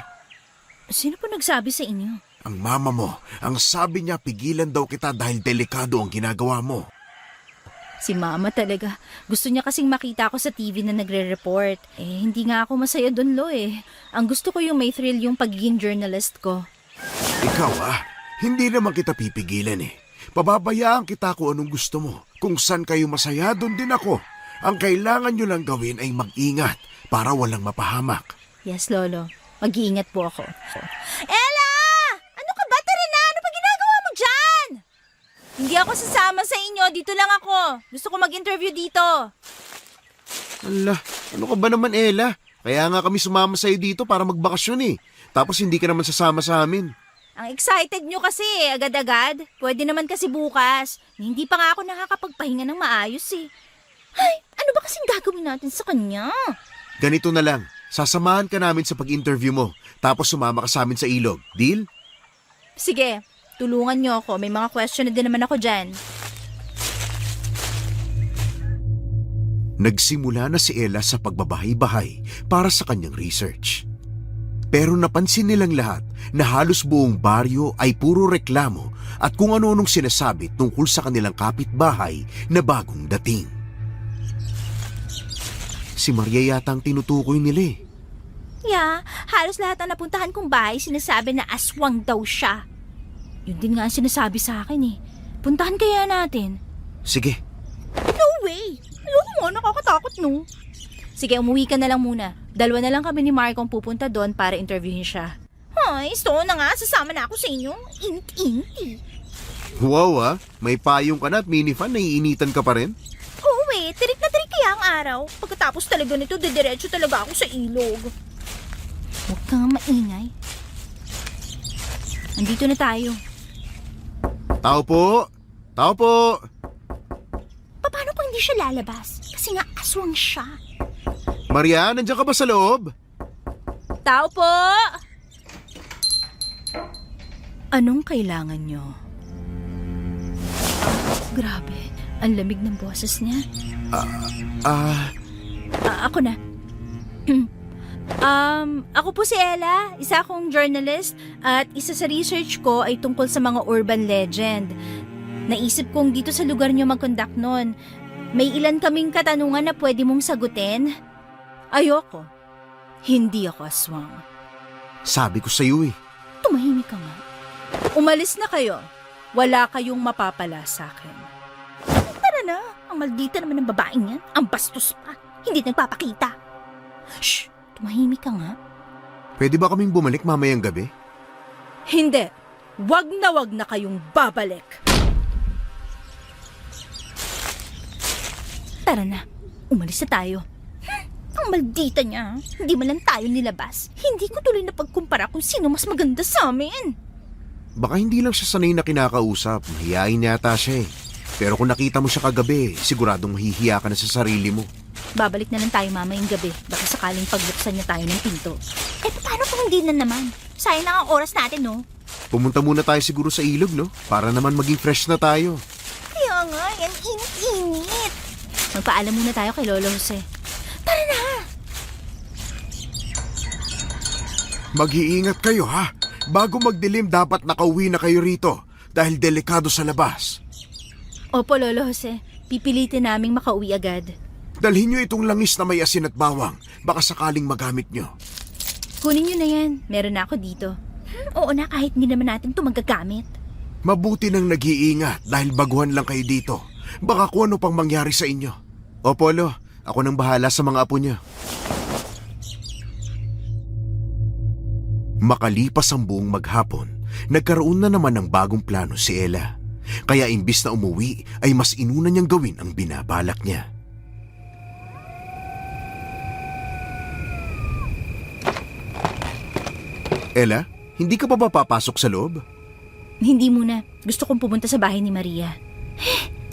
Sino po nagsabi sa inyo? Ang mama mo, ang sabi niya pigilan daw kita dahil delikado ang ginagawa mo. Si Mama talaga. Gusto niya kasing makita ako sa TV na nagre-report. Hindi nga ako masaya doon, Lo eh. Ang gusto ko yung may thrill yung pagiging journalist ko. Ikaw hindi naman kita pipigilan eh. Pababayaan kita kung anong gusto mo. Kung saan kayo masaya, doon din ako. Ang kailangan nyo lang gawin ay mag-ingat para walang mapahamak. Yes, Lolo. Mag-iingat po ako. Ella! Ano ka ba? Tara na! Ano pa ginagawa mo dyan? Hindi ako sasama sa inyo. Dito lang ako. Gusto ko mag-interview dito. Ala, ano ka ba naman Ella? Kaya nga kami sumama sa'yo dito para magbakasyon eh. Tapos hindi ka naman sasama sa amin. Ang excited nyo kasi, agad-agad. Pwede naman kasi bukas. Hindi pa nga ako nakakapagpahinga ng maayos eh. Ay, ano ba kasing gagawin natin sa kanya? Ganito na lang, sasamahan ka namin sa pag-interview mo. Tapos sumama ka sa amin sa ilog. Deal? Sige, tulungan nyo ako. May mga question na din naman ako dyan. Nagsimula na si Ella sa pagbabahay-bahay para sa kanyang research. Pero napansin nilang lahat na halos buong baryo ay puro reklamo at kung ano-anong sinasabi tungkol sa kanilang kapitbahay na bagong dating. Si Maria yata ang tinutukoy nila eh. Yeah, halos lahat na napuntahan kong bahay sinasabi na aswang daw siya. Yun din nga ang sinasabi sa akin eh. Puntahan kaya natin. Sige, No way! Ayoko nga, nakakatakot no. Sige, umuwi ka na lang muna. 2 na lang kami ni Marco ang pupunta doon para interviewin siya. Ay, so na nga, sasama na ako sa inyo. Init-init eh. Wow may payong ka na at minifan, naiinitan ka pa rin? Oo eh, tirik na tirik kaya ang araw. Pagkatapos talaga nito, didiretso talaga ako sa ilog. Huwag ka nga maingay. Andito na tayo. Tao po! Tao po! Paano kung hindi siya lalabas? Kasi nga aswang siya. Maria, nandiyan ka ba sa loob? Tao po! Anong kailangan nyo? Grabe, ang lamig ng boses niya. Ako na. Ako po si Ella, isa akong journalist at isa sa research ko ay tungkol sa mga urban legend. Naisip kong dito sa lugar niyo mag-conduct nun. May ilan kaming katanungan na pwede mong sagutin. Ayoko. Hindi ako aswang. sabi ko sa iyo eh. Tumahimik ka nga. Umalis na kayo. Wala kayong mapapala sa akin. Tara na. Ang maldita naman ng babaeng yan. Ang bastos pa. Hindi nagpapakita. Shh! Tumahimik ka nga. Pwede ba kaming bumalik mamayang gabi? Hindi. Wag na kayong babalik. Tara na. Umalis na tayo. Ang maldita niya. Hindi man lang tayo nilabas. Hindi ko tuloy na pagkumpara kung sino mas maganda sa amin. Baka hindi lang siya sanay na kinakausap. Mahihain yata siya eh. Pero kung nakita mo siya kagabi, siguradong mahihiya ka na sa sarili mo. Babalik na lang tayo mamayang gabi. Baka sakaling pagbuksan niya tayo ng pinto. Eh, paano kung hindi na naman? Sayang na ang oras natin, no? Pumunta muna tayo siguro sa ilog, no? Para naman maging fresh na tayo. Kaya nga, yan init-init. Magpaalam muna tayo kay Lolo Jose. Tara na! Mag-iingat kayo ha. Bago magdilim dapat nakauwi na kayo rito dahil delikado sa labas. Opo, Lolo Jose. Pipilitin naming makauwi agad. Dalhin nyo itong langis na may asin at bawang. Baka sakaling magamit nyo. Kunin nyo na yan. Meron na ako dito. Oo na, kahit hindi naman natin ito magagamit. Mabuti nang nag-iingat dahil baguhan lang kayo dito. Baka kung ano pang mangyari sa inyo. O Polo, ako nang bahala sa mga apo niya. Makalipas ang buong maghapon, nagkaroon na naman ng bagong plano si Ella. Kaya imbis na umuwi ay mas inuna niyang gawin ang binabalak niya. Ella, hindi ka pa ba papasok sa loob? Hindi muna. Gusto kong pumunta sa bahay ni Maria.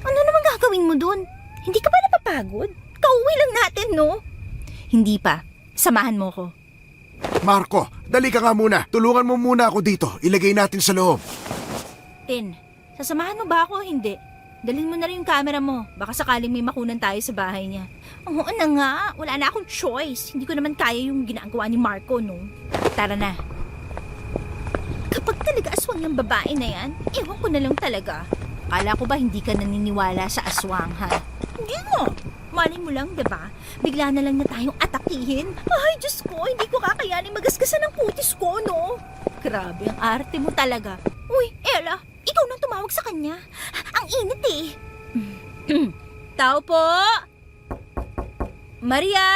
Ano naman gagawin mo dun? Hindi ka ba napapagod? Kauwi lang natin, no? Hindi pa. Samahan mo ko. Marco, dali ka nga muna. Tulungan mo muna ako dito. Ilagay natin sa loob. Tin, sasamahan mo ba ako o hindi? Dalhin mo na rin yung camera mo. Baka sakaling may makunan tayo sa bahay niya. Oo na nga. Wala na akong choice. Hindi ko naman kaya yung ginagawa ni Marco, no? Tara na. Kapag talaga aswang yung babae na yan, ewan ko na lang talaga. Akala ko ba hindi ka naniniwala sa aswang, ha? Hindi mo. Malay mo lang, diba? Bigla na lang na tayong atakihin. Ay, Diyos ko, hindi ko kakayanin magasgasan ng kutis ko, no? Grabe, ang arte mo talaga. Uy, Ella, ikaw nang tumawag sa kanya. Ang init eh. Tao po! Maria!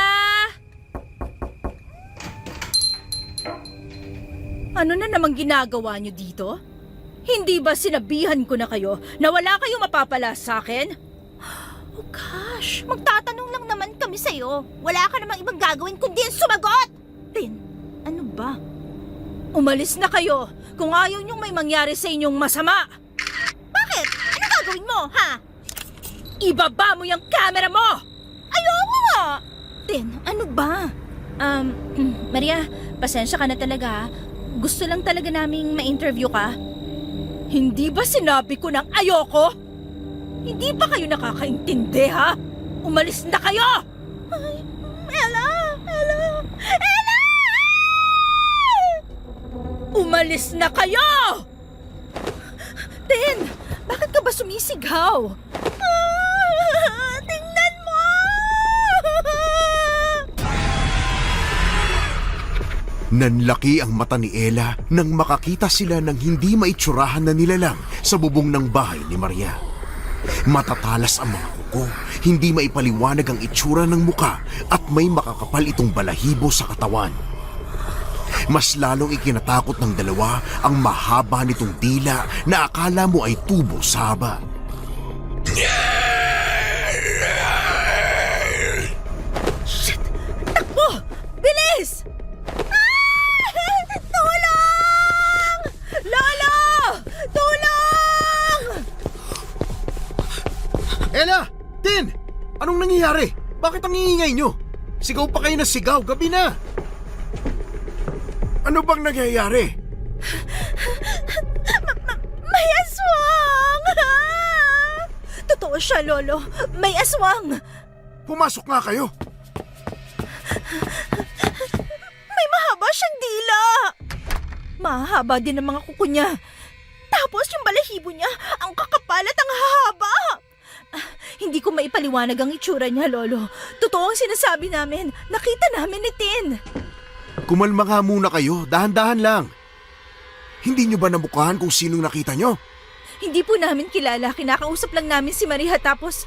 Ano na namang ginagawa niyo dito? Hindi ba sinabihan ko na kayo na wala kayong mapapala sa akin? Oh gosh, magtatanong lang naman kami sa'yo. Wala ka namang ibang gagawin kundi ang sumagot! Tin, ano ba? Umalis na kayo kung ayaw niyong may mangyari sa inyong masama. Bakit? Ano gagawin mo, ha? Ibaba mo yung camera mo! Ayoko nga! Tin, ano ba? Maria, pasensya ka na talaga, ha? Gusto lang talaga naming ma-interview ka. Hindi ba sinabi ko ng ayoko? Hindi ba kayo nakakaintindi, ha? Umalis na kayo! Ay, Ella! Ella! Ella! Umalis na kayo! Tin, bakit ka ba sumisigaw? Tingnan mo! Nanlaki ang mata ni Ella nang makakita sila ng hindi maitsurahan na nilalang sa bubong ng bahay ni Maria. Matatalas ang mga kuko, hindi maipaliwanag ang itsura ng muka at may makakapal itong balahibo sa katawan. Mas lalong ikinatakot ng dalawa ang mahaba nitong dila na akala mo ay tubo sa haba. Shit! Takbo! Bilis! Tulong! Lolo! Tulong! Ella! Tin! Anong nangyayari? Bakit ang iingay nyo? Sigaw pa kayo na sigaw, gabi na! Ano bang nangyayari? May aswang! Totoo siya, Lolo. May aswang! Pumasok nga kayo. May mahaba siyang dila! Mahaba din ang mga kuko niya. Tapos yung balahibo niya, ang kakapal at ang hahaba! Hindi ko maipaliwanag ang itsura niya, Lolo. Totoo ang sinasabi namin. Nakita namin ni Tin. Kumalma nga muna kayo, dahan-dahan lang. Hindi nyo ba namukhaan kung sinong nakita nyo? Hindi po namin kilala. Kinakausap lang namin si Maria tapos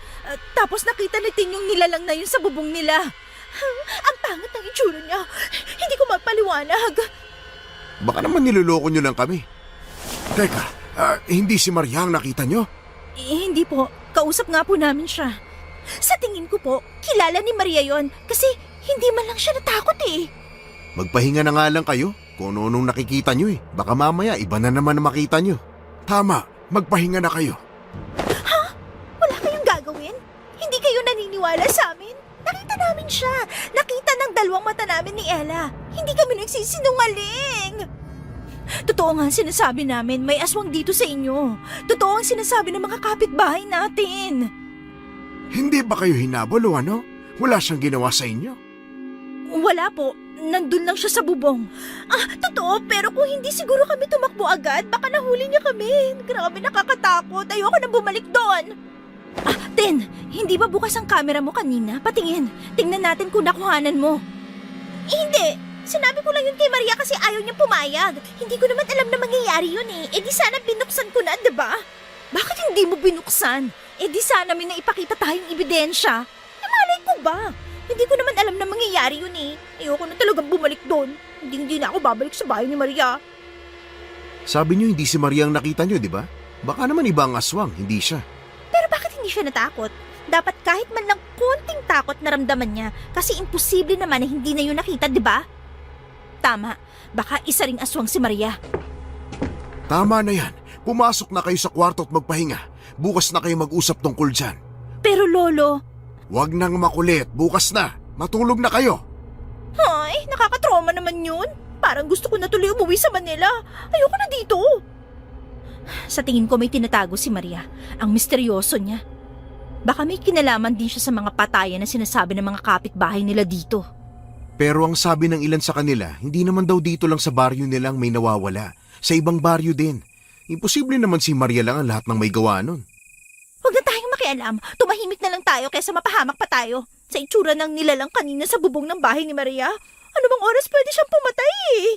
nakita ni Tin yung nilalang na yun sa bubong nila. Ang pangit ng itsura niya. Hindi ko mapaliwanag. Baka naman niloloko nyo lang kami. Teka, hindi si Maria ang nakita nyo? Hindi po. Kausap nga po namin siya. Sa tingin ko po, kilala ni Maria yon kasi hindi man lang siya natakot eh. Magpahinga na nga lang kayo kung ano-anong nakikita nyo eh. Baka mamaya iba na naman na makita nyo. Tama, magpahinga na kayo. Ha? Wala kayong gagawin? Hindi kayo naniniwala sa amin? Nakita namin siya. Nakita ng dalawang mata namin ni Ella. Hindi kami nagsisinungaling. Totoo nga ang sinasabi namin, may aswang dito sa inyo. Totoo ang sinasabi ng mga kapitbahay natin. Hindi ba kayo hinabol o ano? Wala siyang ginawa sa inyo? Wala po. Nandun lang siya sa bubong. Totoo, pero kung hindi siguro kami tumakbo agad, baka nahuli niya kami. Grabe, nakakatakot. Ayoko na bumalik doon. Tin, hindi ba bukas ang camera mo kanina? Patingin. Tingnan natin kung nakuhanan mo. Hindi. Sinabi ko lang yun kay Maria kasi ayaw niyang pumayag. Hindi ko naman alam na mangyayari yun eh. E di sana binuksan ko na, diba? Bakit hindi mo binuksan? E di sana may naipakita tayong ebidensya. Malay ko ba? Hindi ko naman alam na mangyayari yun eh. Ayoko na talagang bumalik doon. Hindi na ako babalik sa bahay ni Maria. Sabi nyo hindi si Maria ang nakita nyo, di ba? Baka naman iba ang aswang, hindi siya. Pero bakit hindi siya natakot? Dapat kahit man lang konting takot naramdaman niya kasi imposible naman na hindi na yun nakita, di ba? Tama, baka isa ring aswang si Maria. Tama na yan. Pumasok na kayo sa kwarto at magpahinga. Bukas na kayo mag-usap tungkol dyan. Pero Lolo... Huwag nang makulit. Bukas na. Matulog na kayo. Ay, nakakatrauma naman yun. Parang gusto ko na tuloy umuwi sa Manila. Ayoko na dito. Sa tingin ko may tinatago si Maria. Ang misteryoso niya. Baka may kinalaman din siya sa mga patayan na sinasabi ng mga kapitbahay nila dito. Pero ang sabi ng ilan sa kanila, hindi naman daw dito lang sa baryo nilang may nawawala. Sa ibang baryo din. Imposible naman si Maria lang ang lahat ng may gawa nun. Huwag na tayong makialam. Tumahimik na lang tayo kaysa mapahamak pa tayo. Sa itsura ng nilalang kanina sa bubong ng bahay ni Maria. Ano bang oras pwede siyang pumatay eh?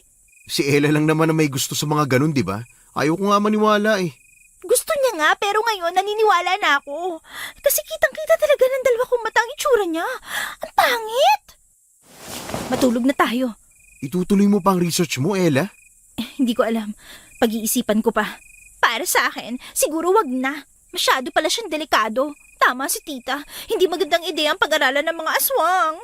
Si Ella lang naman na may gusto sa mga ganun, di ba? Ayaw ko nga maniwala eh. Gusto niya nga pero ngayon naniniwala na ako. Kasi kitang-kita talaga ng dalawa kong mata ang itsura niya. Ang pangit! Matulog na tayo. Itutuloy mo pa ang research mo, Ella? Hindi ko alam. Pag-iisipan ko pa. Para sa akin, siguro wag na. Masyado pala siyang delikado. Tama si tita. Hindi magandang ideya ang pag-aralan ng mga aswang.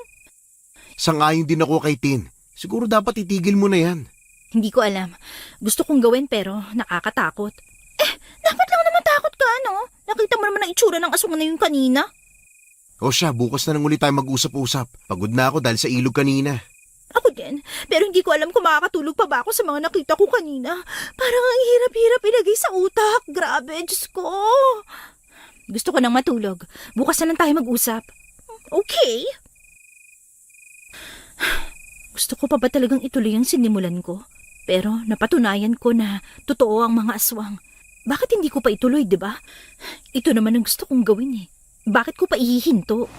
Sangayon din ako kay Tin. Siguro dapat itigil mo na yan. Hindi ko alam. Gusto kong gawin pero nakakatakot. Dapat lang naman takot ka, no? Nakita mo naman ang itsura ng aswang na yun kanina. O siya, bukas na lang ulit tayo mag-usap-usap. Pagod na ako dahil sa ilog kanina. Ako din. Pero hindi ko alam kung makakatulog pa ba ako sa mga nakita ko kanina. Parang ang hirap-hirap ilagay sa utak. Grabe, Diyos ko. Gusto ko nang matulog. Bukas na lang tayo mag-usap. Okay. Gusto ko pa ba talagang ituloy ang sinimulan ko? Pero napatunayan ko na totoo ang mga aswang. Bakit hindi ko pa ituloy, di ba? Ito naman ang gusto kong gawin eh. Bakit ko pa ihihinto?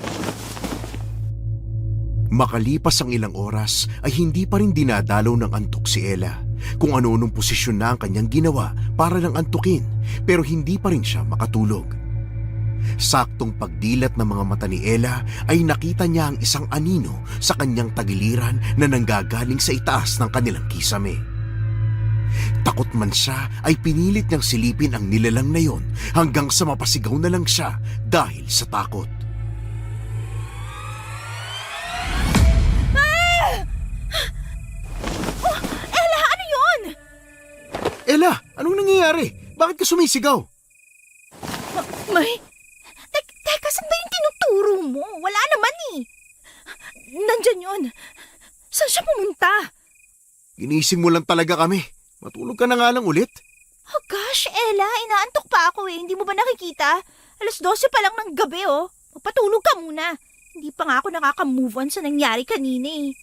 Makalipas ang ilang oras ay hindi pa rin dinadalaw ng antok si Ella. Kung ano-anong posisyon na ang kanyang ginawa para lang antukin, pero hindi pa rin siya makatulog. Saktong pagdilat ng mga mata ni Ella ay nakita niya ang isang anino sa kanyang tagiliran na nanggagaling sa itaas ng kanilang kisame. Takot man siya ay pinilit niyang silipin ang nilalang na yon hanggang sa mapasigaw na lang siya dahil sa takot. Ella, ano yun? Ella, anong nangyayari? Bakit ka sumisigaw? May... Teka, saan ba yung tinuturo mo? Wala naman eh. Nandyan yun. Saan siya pumunta? Ginising mo lang talaga kami. Matulog ka na nga lang ulit. Oh gosh, Ella, inaantok pa ako eh. Hindi mo ba nakikita? 12:00 pa lang ng gabi oh. Magpatulog ka muna. Hindi pa nga ako nakaka-move on sa nangyari kanina eh.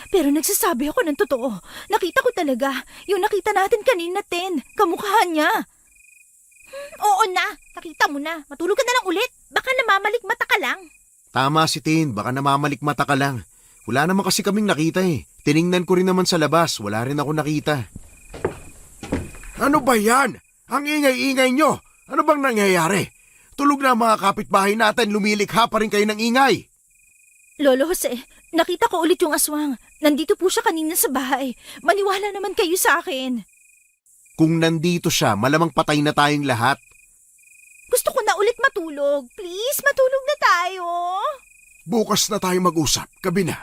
Pero nagsasabi ako ng totoo. Nakita ko talaga. Yung nakita natin kanina, Ten. Kamukha niya. Oo na. Nakita mo na. Matulog ka na lang ulit. Baka namamalikmata ka lang. Tama si Tin, baka namamalikmata ka lang. Wala naman kasi kaming nakita eh. Tiningnan ko rin naman sa labas, wala rin ako nakita. Ano ba yan? Ang ingay-ingay nyo. Ano bang nangyayari? Tulog na ang mga kapitbahay natin, lumilikha pa rin kayo ng ingay. Lolo Jose, nakita ko ulit yung aswang. Nandito po siya kanina sa bahay. Maniwala naman kayo sa akin. Kung nandito siya, malamang patay na tayong lahat. Gusto ko na ulit matulog. Please, matulog na tayo. Bukas na tayo mag-usap, gabi na.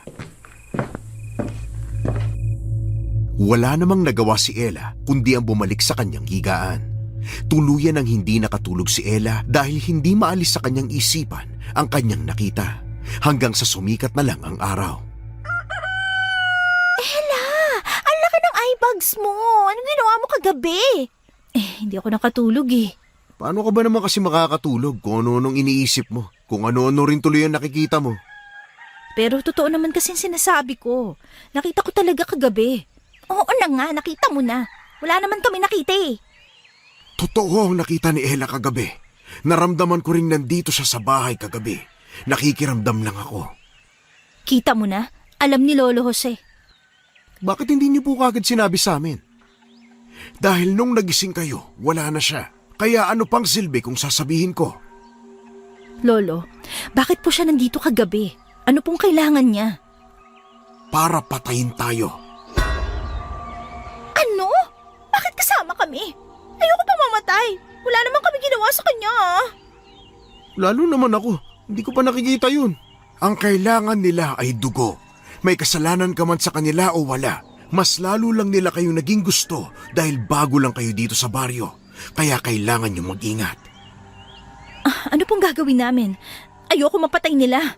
Wala namang nagawa si Ella kundi ang bumalik sa kanyang higaan. Tuluyan ang hindi nakatulog si Ella dahil hindi maalis sa kanyang isipan ang kanyang nakita hanggang sa sumikat na lang ang araw. Ella, ang laki ng eye bags mo. Anong ginawa mo kagabi? Hindi ako nakatulog eh. Paano ka ba naman kasi makakatulog kung ano-anong iniisip mo? Kung ano-ano rin tuloy ang nakikita mo? Pero totoo naman kasi sinasabi ko. Nakita ko talaga kagabi. Oo na nga, nakita mo na. Wala naman kami nakita eh. Totoo ang nakita ni Ella kagabi. Naramdaman ko rin nandito siya sa bahay kagabi. Nakikiramdam lang ako. Kita mo na, alam ni Lolo Jose. Bakit hindi niyo po kagad sinabi sa amin? Dahil nung nagising kayo, wala na siya. Kaya ano pang silbi kung sasabihin ko? Lolo, bakit po siya nandito kagabi? Ano pong kailangan niya? Para patayin tayo. Ano? Bakit kasama kami? Ayoko pa mamatay. Wala naman kami ginawa sa kanya. Lalo naman ako, hindi ko pa nakikita yun. Ang kailangan nila ay dugo. May kasalanan ka man sa kanila o wala. Mas lalo lang nila kayo naging gusto dahil bago lang kayo dito sa baryo. Kaya kailangan nyo mag-ingat. Ano pong gagawin namin? Ayoko mapatay nila.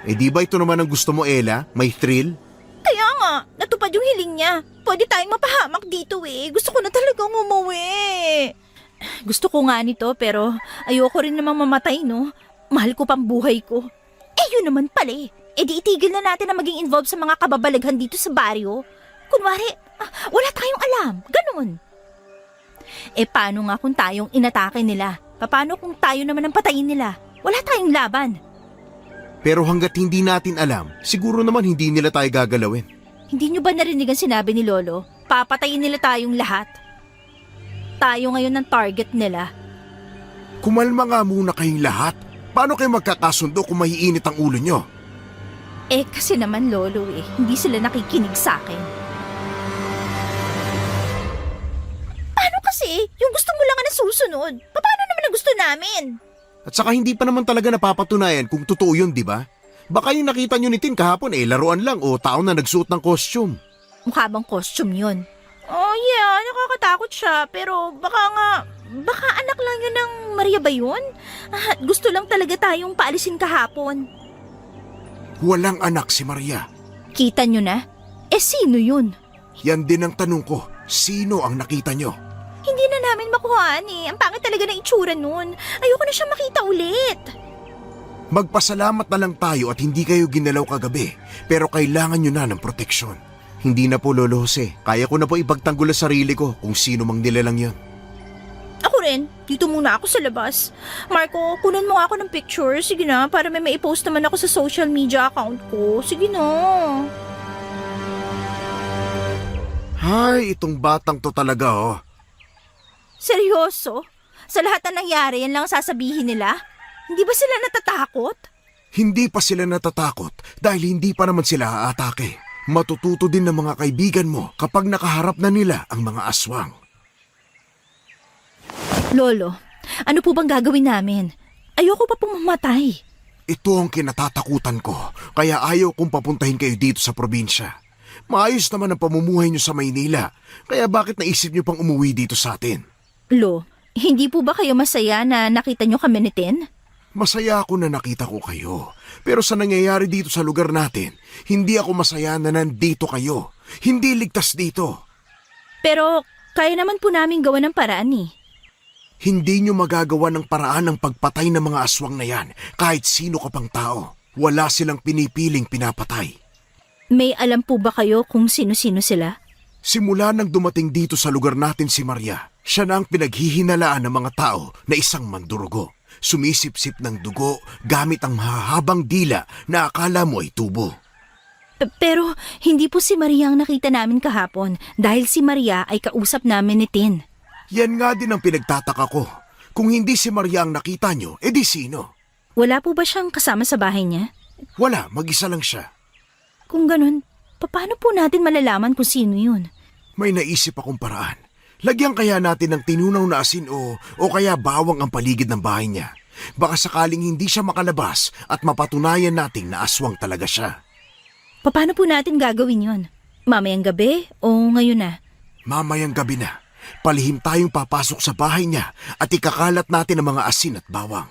Eh di ba ito naman ang gusto mo, Ella? May thrill? Kaya nga, natupad yung hiling niya. Pwede tayong mapahamak dito eh. Gusto ko na talagang umuwi. Gusto ko nga nito pero ayoko rin namang mamatay no. Mahal ko pang buhay ko. Yun naman pala eh. Di itigil na natin na maging involved sa mga kababalaghan dito sa baryo. Kunwari, wala tayong alam. Ganun. Paano nga kung tayong inatake nila? Paano kung tayo naman ang patayin nila? Wala tayong laban. Pero hanggat hindi natin alam, siguro naman hindi nila tayo gagalawin. Hindi nyo ba narinig ang sinabi ni Lolo? Papatayin nila tayong lahat. Tayo ngayon ang target nila. Kumalma nga muna kayong lahat. Paano kayo magkakasundo kung maiinit ang ulo nyo? Kasi naman Lolo hindi sila nakikinig sa akin. Paano kasi? Yung gusto mo lang ang nasusunod. Paano naman ang gusto namin? At saka hindi pa naman talaga napapatunayan kung totoo yun, di ba? Baka yung nakita nyo ni Tin kahapon laruan lang o tao na nagsuot ng costume. Mukha bang costume yun? Oh yeah, nakakatakot siya. Pero baka anak lang yun ng Maria ba yun? At gusto lang talaga tayong paalisin kahapon. Walang anak si Maria. Kita nyo na? Sino yun? Yan din ang tanong ko. Sino ang nakita nyo? Hindi na namin makuhaan Ang pangit talaga ng itsura nun. Ayoko na siya makita ulit. Magpasalamat na lang tayo at hindi kayo ginalaw kagabi. Pero kailangan nyo na ng proteksyon. Hindi na po, Lolo Jose. Kaya ko na po ipagtanggol ang sarili ko kung sino mang nilalang yun. Ako rin, dito muna ako sa labas. Marco, kunan mo nga ako ng picture. Sige na, para may maipost naman ako sa social media account ko. Sige na. Hay, itong batang to talaga oh. Seryoso? Sa lahat na nangyari, yan lang sasabihin nila? Hindi ba sila natatakot? Hindi pa sila natatakot dahil hindi pa naman sila aatake. Matututo din ng mga kaibigan mo kapag nakaharap na nila ang mga aswang. Lolo, ano po bang gagawin namin? Ayoko pa pong mamatay. Ito ang kinatatakutan ko, kaya ayaw kong papuntahin kayo dito sa probinsya. Maayos naman ang pamumuhay nyo sa Maynila, kaya bakit naisip nyo pang umuwi dito sa atin? Lo, hindi po ba kayo masaya na nakita nyo kami ni Tin? Masaya ako na nakita ko kayo, pero sa nangyayari dito sa lugar natin, hindi ako masaya na nandito kayo. Hindi ligtas dito. Pero kaya naman po namin gawa ng paraan eh. Hindi nyo magagawa ng paraan ng pagpatay ng mga aswang na yan kahit sino ka pang tao. Wala silang pinipiling pinapatay. May alam po ba kayo kung sino-sino sila? Simula nang dumating dito sa lugar natin si Maria, siya na ang pinaghihinalaan ng mga tao na isang mandurugo. Sumisip-sip ng dugo gamit ang mahahabang dila na akala mo ay tubo. Pero hindi po si Maria ang nakita namin kahapon dahil si Maria ay kausap namin ni Tin. Yan nga din ang pinagtataka ko. Kung hindi si Maria ang nakita nyo, edi sino? Wala po ba siyang kasama sa bahay niya? Wala, mag-isa lang siya. Kung ganun, paano po natin malalaman kung sino yun? May naisip akong paraan. Lagyan kaya natin ng tinunaw na asin o kaya bawang ang paligid ng bahay niya. Baka sakaling hindi siya makalabas at mapatunayan nating na aswang talaga siya. Paano po natin gagawin yon? Mamayang gabi o ngayon na? Mamayang gabi na. Palihim tayong papasok sa bahay niya at ikakalat natin ang mga asin at bawang.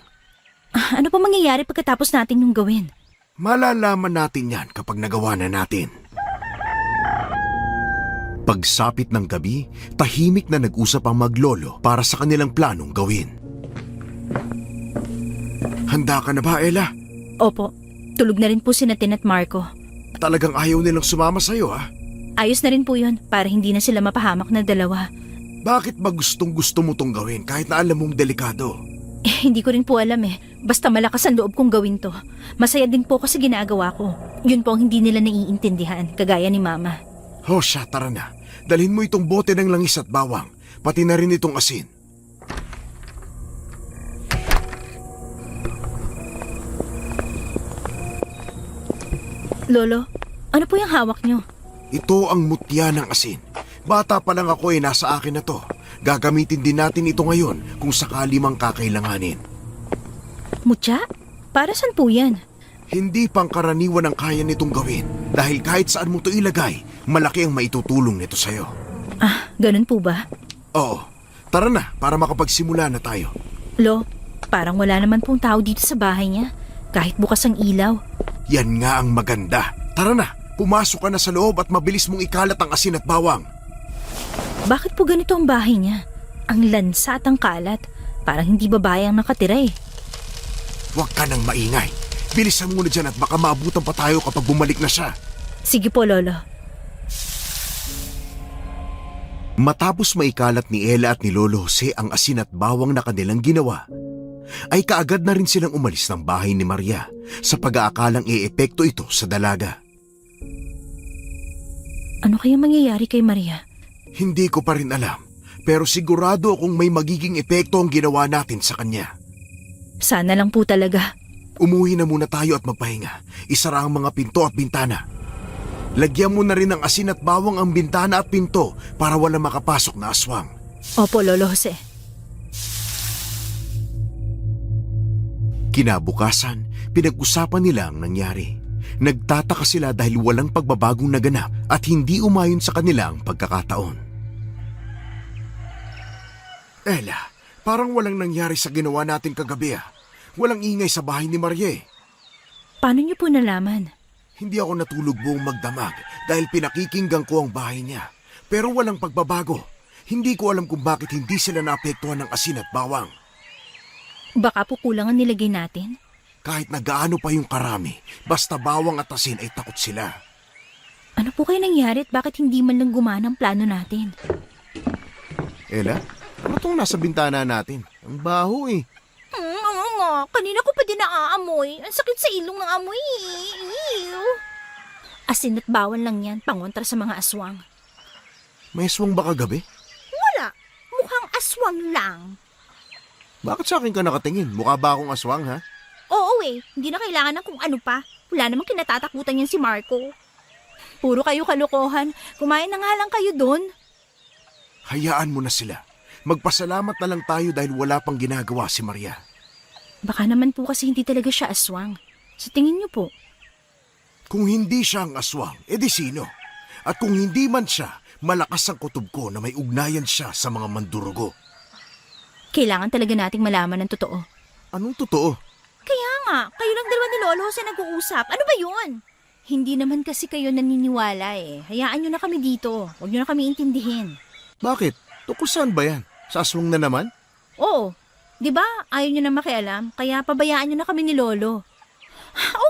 Ano pa mangyayari pagkatapos natin yung gawin? Malalaman natin yan kapag nagawa na natin. Pagsapit ng gabi, tahimik na nag-usap ang maglolo para sa kanilang planong gawin. Handa ka na ba, Ella? Opo, tulog na rin po si Tin at Marco. Talagang ayaw nilang sumama sa'yo, ha? Ayos na rin po yun para hindi na sila mapahamak na dalawa. Bakit ba gustong-gusto mo tong gawin kahit na alam mong delikado? Hindi ko rin po alam eh. Basta malakas ang loob kong gawin to. Masaya din po kasi ginagawa ko. Yun po ang hindi nila naiintindihan, kagaya ni Mama. Siya, tara na. Dalhin mo itong bote ng langis at bawang, pati na rin itong asin. Lolo, ano po yung hawak nyo? Ito ang mutya ng asin. Bata pa lang ako nasa akin na to. Gagamitin din natin ito ngayon kung sakali mang kakailanganin. Mutya? Para saan po yan? Hindi pangkaraniwan ang kaya nitong gawin dahil kahit saan mo ito ilagay, malaki ang maitutulong nito sa'yo. Ganun po ba? Oo, tara na para makapagsimula na tayo. Lo, parang wala naman pong tao dito sa bahay niya. Kahit bukas ang ilaw. Yan nga ang maganda. Tara na, pumasok ka na sa loob at mabilis mong ikalat ang asin at bawang. Bakit po ganito ang bahay niya? Ang lansa at ang kalat. Parang hindi babae ang nakatira eh. Huwag ka nang maingay. Bilisan mo na dyan at baka maabutan pa tayo kapag bumalik na siya. Sige po, Lolo. Matapos maikalat ni Ella at ni Lolo Jose ang asin at bawang na kanilang ginawa, ay kaagad na rin silang umalis ng bahay ni Maria sa pag-aakalang iepekto ito sa dalaga. Ano kaya mangyayari kay Maria? Hindi ko pa rin alam, pero sigurado akong may magiging epekto ang ginawa natin sa kanya. Sana lang po talaga. Umuwi na muna tayo at magpahinga. Isara ang mga pinto at bintana. Lagyan mo na rin ng asin at bawang ang bintana at pinto para wala makapasok na aswang. Opo, Lolo Jose. Kinabukasan, pinag-usapan nila ang nangyari. Nagtataka sila dahil walang pagbabagong naganap at hindi umayon sa kanila ang pagkakataon. Ella, parang walang nangyari sa ginawa natin kagabi ah. Walang ingay sa bahay ni Maria eh. Paano niyo po nalaman? Hindi ako natulog buong magdamag dahil pinakikinggan ko ang bahay niya. Pero walang pagbabago. Hindi ko alam kung bakit hindi sila naapektuhan ng asin at bawang. Baka po kulang ang nilagay natin? Kahit na gaano pa yung karami, basta bawang at asin ay takot sila. Ano po po kaya nangyari at bakit hindi man lang gumana ang plano natin? Ella, ano tong nasa bintana natin? Ang baho eh. Oo nga, kanina ko pa din naaamoy. Ang sakit sa ilong ng amoy. Ew. Asin at bawal lang yan, pangontra sa mga aswang. May aswang ba kagabi? Wala, mukhang aswang lang. Bakit sa akin ka nakatingin? Mukha ba akong aswang ha? Oo hindi na kailangan ng kung ano pa. Wala namang kinatatakutan yan si Marco. Puro kayo kalokohan. Kumain na nga lang kayo doon. Hayaan mo na sila. Magpasalamat na lang tayo dahil wala pang ginagawa si Maria. Baka naman po kasi hindi talaga siya aswang. Sa tingin niyo po. Kung hindi siya ang aswang, edi sino? At kung hindi man siya, malakas ang kutob ko na may ugnayan siya sa mga mandurugo. Kailangan talaga nating malaman ng totoo. Anong totoo? Kaya nga, kayo lang dalawa ni Lolo Jose nag-uusap. Ano ba yun? Hindi naman kasi kayo naniniwala eh. Hayaan nyo na kami dito. Huwag nyo na kami intindihin. Bakit? Tungkol saan ba yan? Sa aswang na naman? Oo. Di ba ayaw nyo na makialam, kaya pabayaan nyo na kami ni Lolo.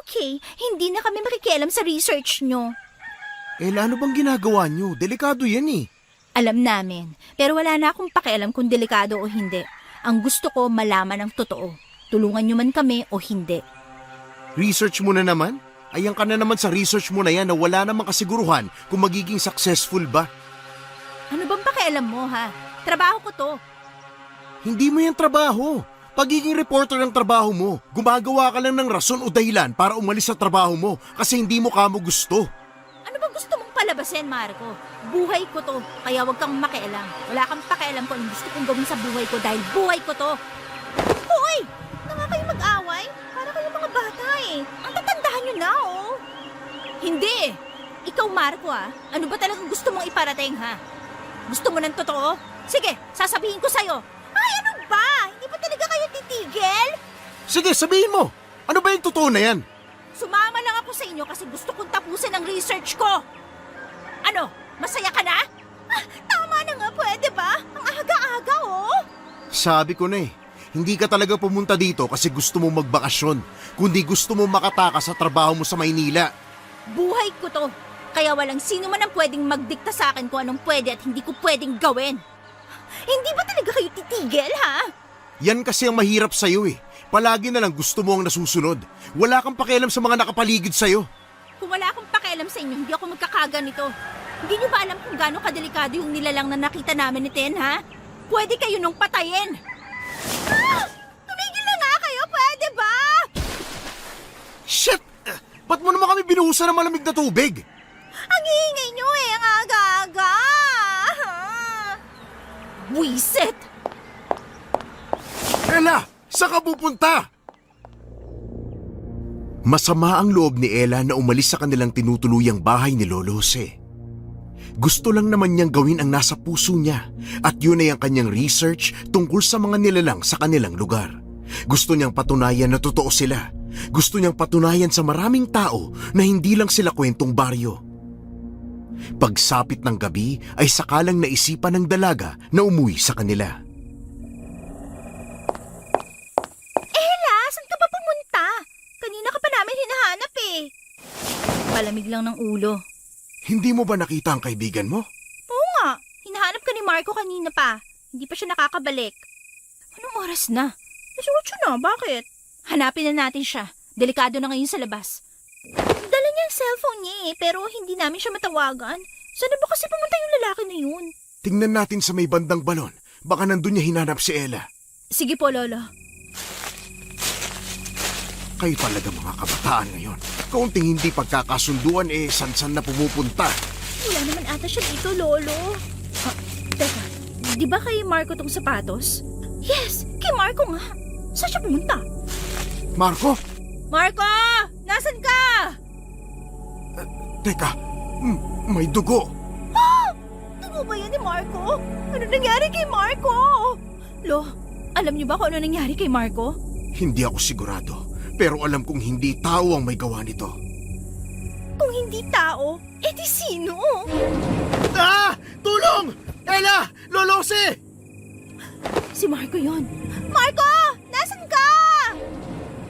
Okay, hindi na kami makikialam sa research nyo. Ella, ano bang ginagawa nyo? Delikado yan eh. Alam namin, pero wala na akong pakialam kung delikado o hindi. Ang gusto ko malaman ang totoo. Tulungan nyo man kami o hindi. Research mo na naman? Ayan ka na naman sa research mo na yan na wala namang kasiguruhan kung magiging successful ba. Ano bang pakialam mo ha? Trabaho ko to. Hindi mo yan trabaho. Pagiging reporter ng trabaho mo, gumagawa ka lang ng rason o dahilan para umalis sa trabaho mo kasi hindi mo kamo gusto. Ano bang gusto mong palabasin, Marco? Buhay ko to, kaya wag kang makialam. Wala kang pakialam kung anong gusto kong gawin sa buhay ko dahil buhay ko to. Hoy! Na nga kayo mag-away? Para kayong mga bata eh. Ang tatandahan nyo na oh. Hindi! Ikaw, Marco ano ba talagang gusto mong iparating ha? Gusto mo ng totoo? Sige, sasabihin ko sa'yo. Ay, ano ba? Hindi ba talaga kayo titigil? Sige, sabihin mo. Ano ba yung totoo na yan? Sumama lang ako sa inyo kasi gusto kong tapusin ang research ko. Ano? Masaya ka na? Tama na nga, pwede ba? Ang aga-aga, oh. Sabi ko na hindi ka talaga pumunta dito kasi gusto mo magbakasyon, kundi gusto mo makatakas sa trabaho mo sa Maynila. Buhay ko to. Kaya walang sino man ang pwedeng magdikta sa akin kung anong pwede at hindi ko pwedeng gawin. Hindi ba talaga kayo titigil, ha? Yan kasi ang mahirap sa'yo Palagi na lang gusto mo ang nasusunod. Wala kang pakialam sa mga nakapaligid sa'yo. Kung wala akong pakialam sa inyo, hindi ako magkakaganito. Hindi niyo ba alam kung gaano kadelikado yung nilalang na nakita namin ni Ten, ha? Pwede kayo nung patayin. Tumigil na nga kayo, pwede ba? Shit! Ba't mo naman kami binuhusan ng malamig na tubig? Ang iingay nyo ang aga-aga. Wisit! Ella, saan ka pupunta? Masama ang loob ni Ella na umalis sa kanilang tinutuluyang bahay ni Lolo Jose. Gusto lang naman niyang gawin ang nasa puso niya at yun ay ang kanyang research tungkol sa mga nilalang sa kanilang lugar. Gusto niyang patunayan na totoo sila. Gusto niyang patunayan sa maraming tao na hindi lang sila kwentong baryo. Pagsapit ng gabi ay sakalang naisipan ng dalaga na umuwi sa kanila. Ella, saan ka ba pumunta? Kanina ka pa namin hinahanap eh. Palamig lang ng ulo. Hindi mo ba nakita ang kaibigan mo? Oo nga, hinahanap ka ni Marco kanina pa. Hindi pa siya nakakabalik. Anong oras na? Nasuwatso na, bakit? Hanapin na natin siya. Delikado na ngayon sa labas. Dala niya ang cellphone niya pero hindi namin siya matawagan. Saan na ba kasi pumunta yung lalaki na yun? Tingnan natin sa may bandang balon. Baka nandun niya hinanap si Ella. Sige po, Lolo. Kayo talaga mga kabataan ngayon. Kaunting hindi pagkakasunduan san-san na pumupunta. Wala naman ata siya dito, Lolo. Teka, di ba kay Marco tong sapatos? Yes, kay Marco nga. Saan siya pumunta? Marco? Marco! Nasaan ka? Teka, may dugo. Dugo ba yan ni Marco? Ano nangyari kay Marco? Lo, alam niyo ba kung ano nangyari kay Marco? Hindi ako sigurado. Pero alam kong hindi tao ang may gawa nito. Kung hindi tao, edi sino? Ah! Tulong! Ella! Lolo Jose! Si Marco yon. Marco! Nasaan ka?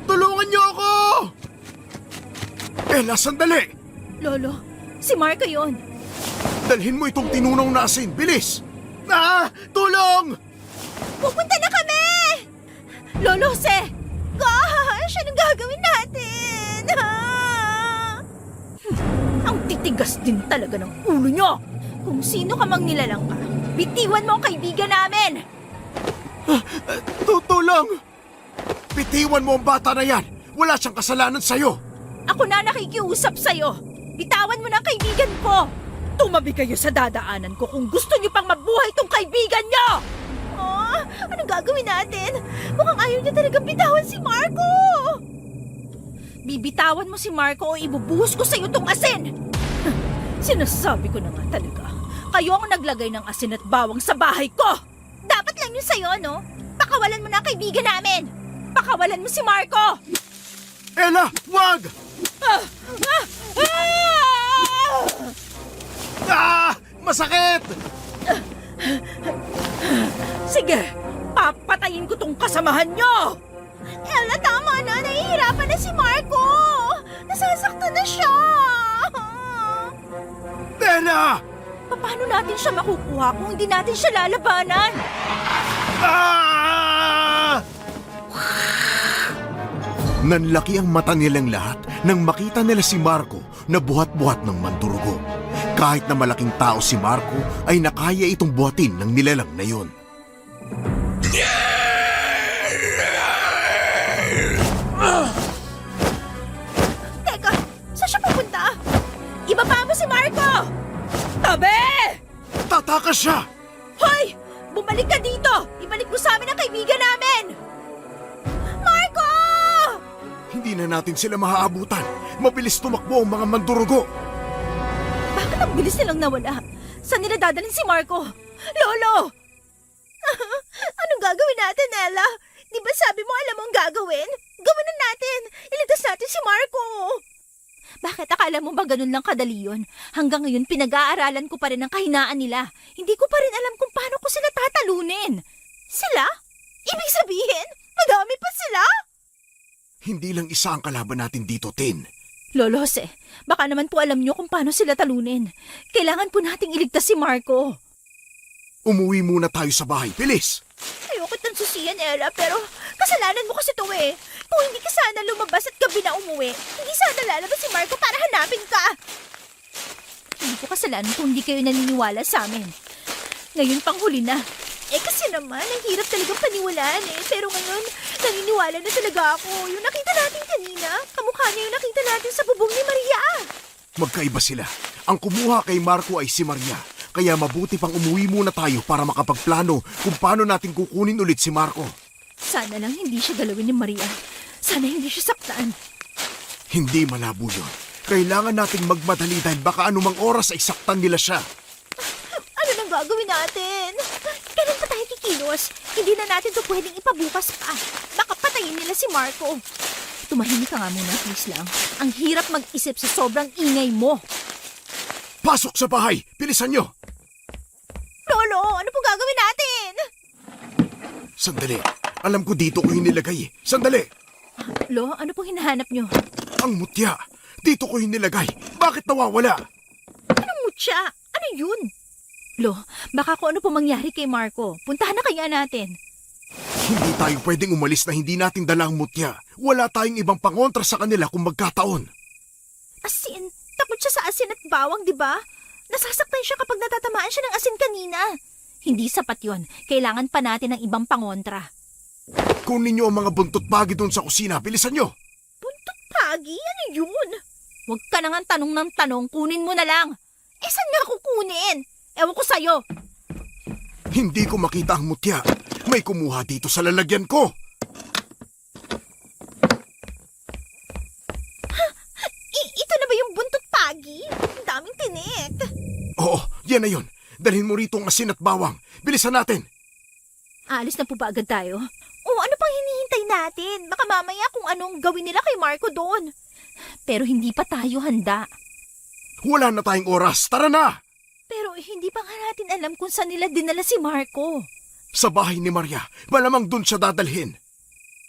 Tulungan niyo ako! Ella, sandali! Lolo, Si Marco yun. Dalhin mo itong tinunaw na asin, bilis! Tulong! Pupunta na kami! Lolo Jose! Gosh! Anong gagawin natin? Ang titigas din talaga ng ulo nyo! Kung sino ka mang nilalang ka, bitiwan mo ang kaibigan namin! Tutulong! Bitiwan mo ang bata na yan! Wala siyang kasalanan sa'yo! Ako na nakikiusap sa'yo! Bitawan mo na ang kaibigan ko! Tumabi kayo sa dadaanan ko kung gusto niyo pang mabuhay tong kaibigan niyo! Oh, anong gagawin natin? Mukhang ayaw niya talagang bitawan si Marco! Bibitawan mo si Marco o ibubuhos ko sa'yo tong asin! Sinasabi ko na nga talaga, kayo ang naglagay ng asin at bawang sa bahay ko! Dapat lang yun sa'yo, no? Pakawalan mo na ang kaibigan namin! Pakawalan mo si Marco! Ella, wag! Masakit! Sige, papatayin ko tong kasamahan nyo! Ella, tama na! Nahihirapan na si Marco! Nasasaktan na siya! Ella! Paano natin siya makukuha kung hindi natin siya lalabanan? Nanlaki ang mata nilang lahat nang makita nila si Marco na buhat-buhat ng mandurugo. Kahit na malaking tao si Marco ay nakaya itong buhatin ng nilalang na yun. Teka, saan siya pupunta? Ibaba mo si Marco! Tabi! Tatakas siya! Hoy! Bumalik ka dito! Ibalik mo sa amin ang kaibigan namin! Marco! Hindi na natin sila maaabutan. Mabilis tumakbo ang mga mandurugo. Bakit ang bilis nilang nawala? Saan nila dadalhin si Marco? Lolo! Anong gagawin natin, Ella? Di ba sabi mo alam mo ang gagawin? Gawin na natin! Iligtas natin si Marco! Bakit akala mo ba ganun lang kadali yun? Hanggang ngayon pinag-aaralan ko pa rin ang kahinaan nila. Hindi ko pa rin alam kung paano ko sila tatalunin. Sila? Ibig sabihin, madami pa sila? Hindi lang isa ang kalaban natin dito, Tin. Lolo Jose, baka naman po alam niyo kung paano sila talunin. Kailangan po nating iligtas si Marco. Umuwi muna tayo sa bahay. Bilis! Ayoko itang susiyan, Ella, pero kasalanan mo kasi ito eh. Kung hindi ka sana lumabas at gabi na umuwi, hindi sana lalabas si Marco para hanapin ka. Hindi ko kasalanan kung hindi kayo naniniwala sa amin. Ngayon pang huli na. Kasi naman, ang hirap talagang paniwalaan eh. Pero ngayon, naniniwala na talaga ako. Yung nakita natin kanina, kamukha niya yung nakita natin sa bubong ni Maria. Magkaiba sila. Ang kumuha kay Marco ay si Maria. Kaya mabuti pang umuwi muna tayo para makapagplano kung paano natin kukunin ulit si Marco. Sana lang hindi siya galawin ni Maria. Sana hindi siya saktan. Hindi malabo yun. Kailangan nating magmadali dahil baka anumang oras ay saktan nila siya. Ano nang gagawin natin? Kailan pa tayo kikilos? Hindi na natin to pwedeng ipabukas pa. Baka patayin nila si Marco. Tumahimik ka nga muna, please lang. Ang hirap mag-isip sa sobrang ingay mo. Pasok sa bahay! Bilisan nyo! Lolo, ano pong gagawin natin? Sandali. Alam ko dito ko hinilagay. Sandali! Lo, ano pong hinahanap nyo? Ang mutya! Dito ko hinilagay. Bakit nawawala? Anong mutya? Ano yun? Lo, baka kung ano pong mangyari kay Marco. Puntahan na kaya natin. Hindi tayo pwedeng umalis na hindi nating dala ang mutya. Wala tayong ibang pangontra sa kanila kung magkataon. Asin? Takot siya sa asin at bawang, di ba? Nasasaktan siya kapag natatamaan siya ng asin kanina. Hindi sapat yon. Kailangan pa natin ng ibang pangontra. Kunin nyo ang mga buntot pagi doon sa kusina. Bilisan nyo! Buntot pagi? Ano yun? Huwag ka na nga tanong ng tanong. Kunin mo na lang. Saan nga kukunin? Ewan ko sa'yo. Hindi ko makita ang mutya. May kumuha dito sa lalagyan ko. Ito na ba yung buntot pagi? Ang daming tinik. Oo, yan na yun. Dalhin mo rito ang asin at bawang. Bilisan natin. Alis na po ba agad tayo? Oo, ano pang hinihintay natin? Baka mamaya kung anong gawin nila kay Marco doon. Pero hindi pa tayo handa. Wala na tayong oras. Tara na! Pero hindi pa nga natin alam kung saan nila dinala si Marco. Sa bahay ni Maria. Malamang doon siya dadalhin.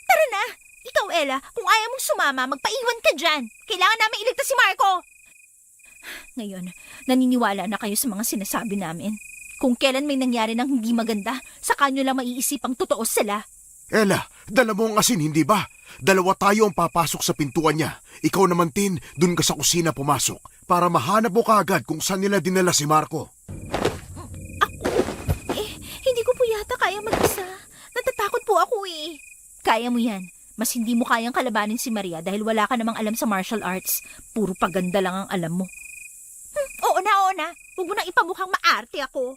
Tara na! Ikaw, Ella, kung ayaw mong sumama, magpaiwan ka dyan. Kailangan namin iligtas si Marco. Ngayon, naniniwala na kayo sa mga sinasabi namin. Kung kailan may nangyari ng hindi maganda, saka nyo lang maiisipang totoo sila. Ella, dala mo ang asin, hindi ba? Dalawa tayo ang papasok sa pintuan niya. Ikaw naman, Tin, dun ka sa kusina pumasok para mahanap mo kaagad kung saan nila dinala si Marco. Hindi ko po yata kaya mag-isa. Natatakot po ako eh. Kaya mo yan. Mas hindi mo kayang kalabanin si Maria dahil wala ka namang alam sa martial arts. Puro paganda lang ang alam mo. Oo na. Huwag mo nang ipamukhang maarte ako.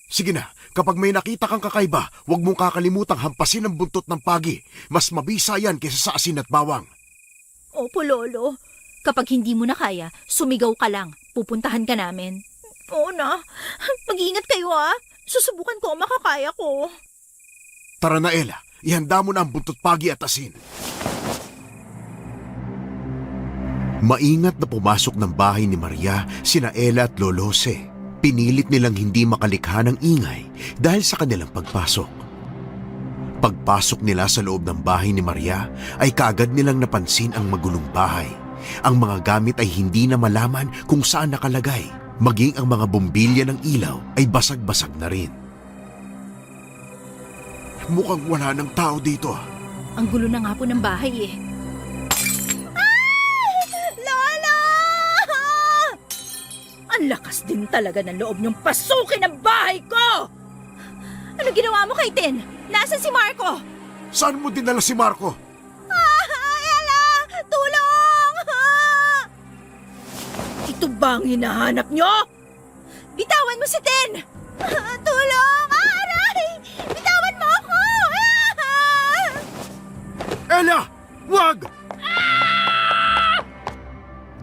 Sige na, kapag may nakita kang kakaiba, huwag mong kakalimutang hampasin ang buntot ng pagi. Mas mabisa yan kaysa sa asin at bawang. Opo, Lolo. Kapag hindi mo na kaya, sumigaw ka lang. Pupuntahan ka namin. Oo na. Mag-iingat kayo ah. Susubukan ko ang makakaya ko. Tara na, Ella. Ihanda mo na ang buntot pagi at asin. Maingat na pumasok ng bahay ni Maria sina Ella at Lolo Jose. Pinilit nilang hindi makalikha ng ingay dahil sa kanilang pagpasok. Pagpasok nila sa loob ng bahay ni Maria ay kaagad nilang napansin ang magulong bahay. Ang mga gamit ay hindi na malaman kung saan nakalagay. Maging ang mga bombilya ng ilaw ay basag-basag na rin. Mukhang wala ng tao dito. Ang gulo na nga po ng bahay eh. Lola! Ang lakas din talaga ng loob niyong pasukin ang bahay ko! Ano ginawa mo kay Tin? Nasaan si Marco? Saan mo dinala si Marco? Ella! Tulong! Ito ba ang hinahanap niyo? Bitawan mo si Tin! Tulong! Aray! Bitawan mo ako! Ella! Wag!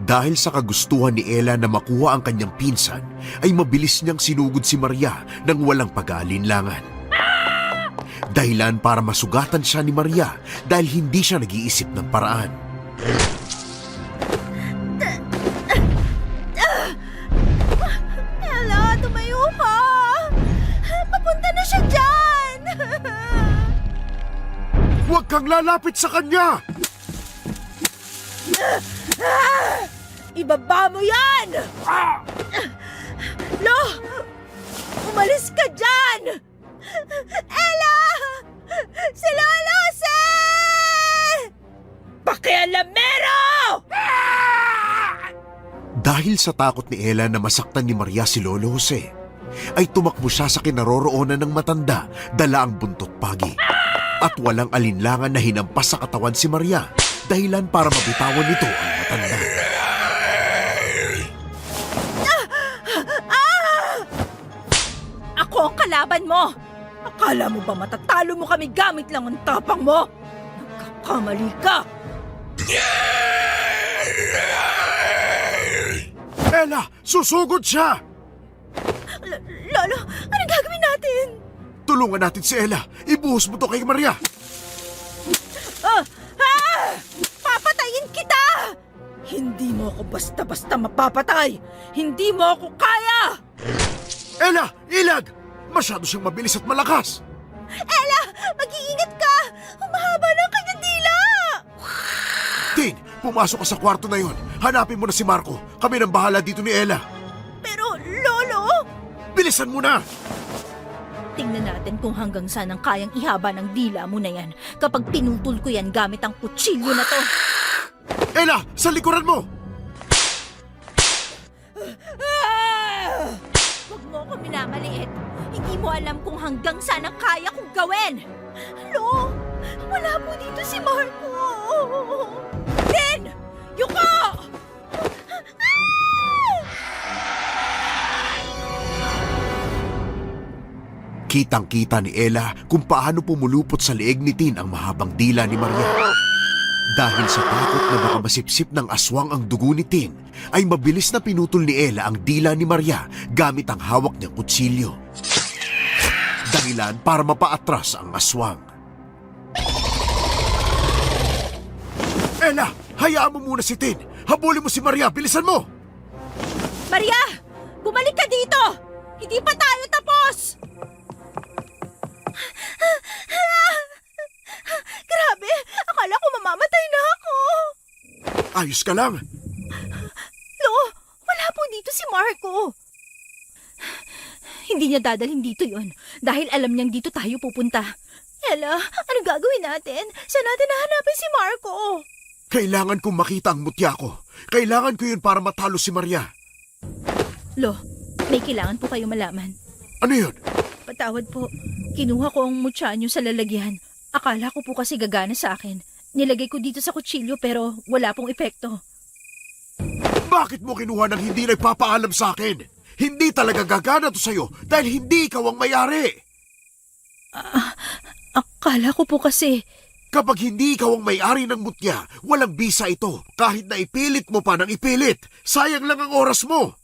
Dahil sa kagustuhan ni Ella na makuha ang kanyang pinsan, ay mabilis niyang sinugod si Maria nang walang pag-aalinlangan. Dahilan para masugatan siya ni Maria dahil hindi siya nag-iisip ng paraan. Ella, tumayo ka! Papunta na siya dyan! Huwag kang lalapit sa kanya! Ibaba mo yan! Lo! Umalis ka dyan! Ella! Si Lolo Jose! Pakialamero! Dahil sa takot ni Ella na masaktan ni Maria si Lolo Jose, ay tumakbo siya sa kinaroroonan ng matanda, dala ang buntot pagi. At walang alinlangan na hinampas sa katawan si Maria, dahilan para mabitawan nito ang matanda. Ako ang kalaban mo! Akala mo ba matatalo mo kami gamit lang ang tapang mo? Nagkakamali ka! Ella! Susugod siya! Lolo, anong gagawin natin? Tulungan natin si Ella. Ibuhos mo to kay Maria. Papatayin kita! Hindi mo ako basta-basta mapapatay! Hindi mo ako kaya! Ella! Ilag! Masyado siyang mabilis at malakas. Ella! Mag-iingat ka! Humahaba ng kanyang dila! Tin, pumasok ka sa kwarto na yon. Hanapin mo na si Marco. Kami nang bahala dito ni Ella. Pero, Lolo! Bilisan mo na! Tingnan natin kung hanggang saan ang kayang ihaba ng dila mo na yan kapag pinutol ko yan gamit ang kutsilyo na to. Ella! Sa likuran mo! Huwag mo ako minamaliit. Hindi mo alam kung hanggang saan ang kaya kong gawin. Lo, wala po dito si Marco. Tin! Yuko! Kitang-kita ni Ella kung paano pumulupot sa leeg ni Tin ang mahabang dila ni Maria. Dahil sa takot na baka masipsip ng aswang ang dugo ni Tin, ay mabilis na pinutol ni Ella ang dila ni Maria gamit ang hawak niyang kutsilyo. Dahilan para mapaatras ang aswang. Ella! Hayaan mo muna si Tin! Habulin mo si Maria! Bilisan mo! Maria! Bumalik ka dito! Hindi pa tayo tapos! Grabe! Akala ko mamamatay na ako! Ayos ka lang! Lo, wala Marco! Hindi niya dadalhin dito yon dahil alam niyang dito tayo pupunta. Ella, ano gagawin natin? Saan natin nahanapin si Marco? Kailangan kong makita ang mutya ko. Kailangan ko yun para matalo si Maria. Lo, may kailangan po kayo malaman. Ano yun? Patawad po. Kinuha ko ang mutya niyo sa lalagyan. Akala ko po kasi gagana sa akin. Nilagay ko dito sa kutsilyo pero wala pong epekto. Bakit mo kinuha ng hindi nagpapaalam sa akin? Hindi talaga gagana to sa'yo dahil hindi ikaw ang may-ari. Akala ko po kasi... Kapag hindi ikaw ang may-ari ng mutya, walang bisa ito. Kahit na ipilit mo pa ng ipilit, sayang lang ang oras mo.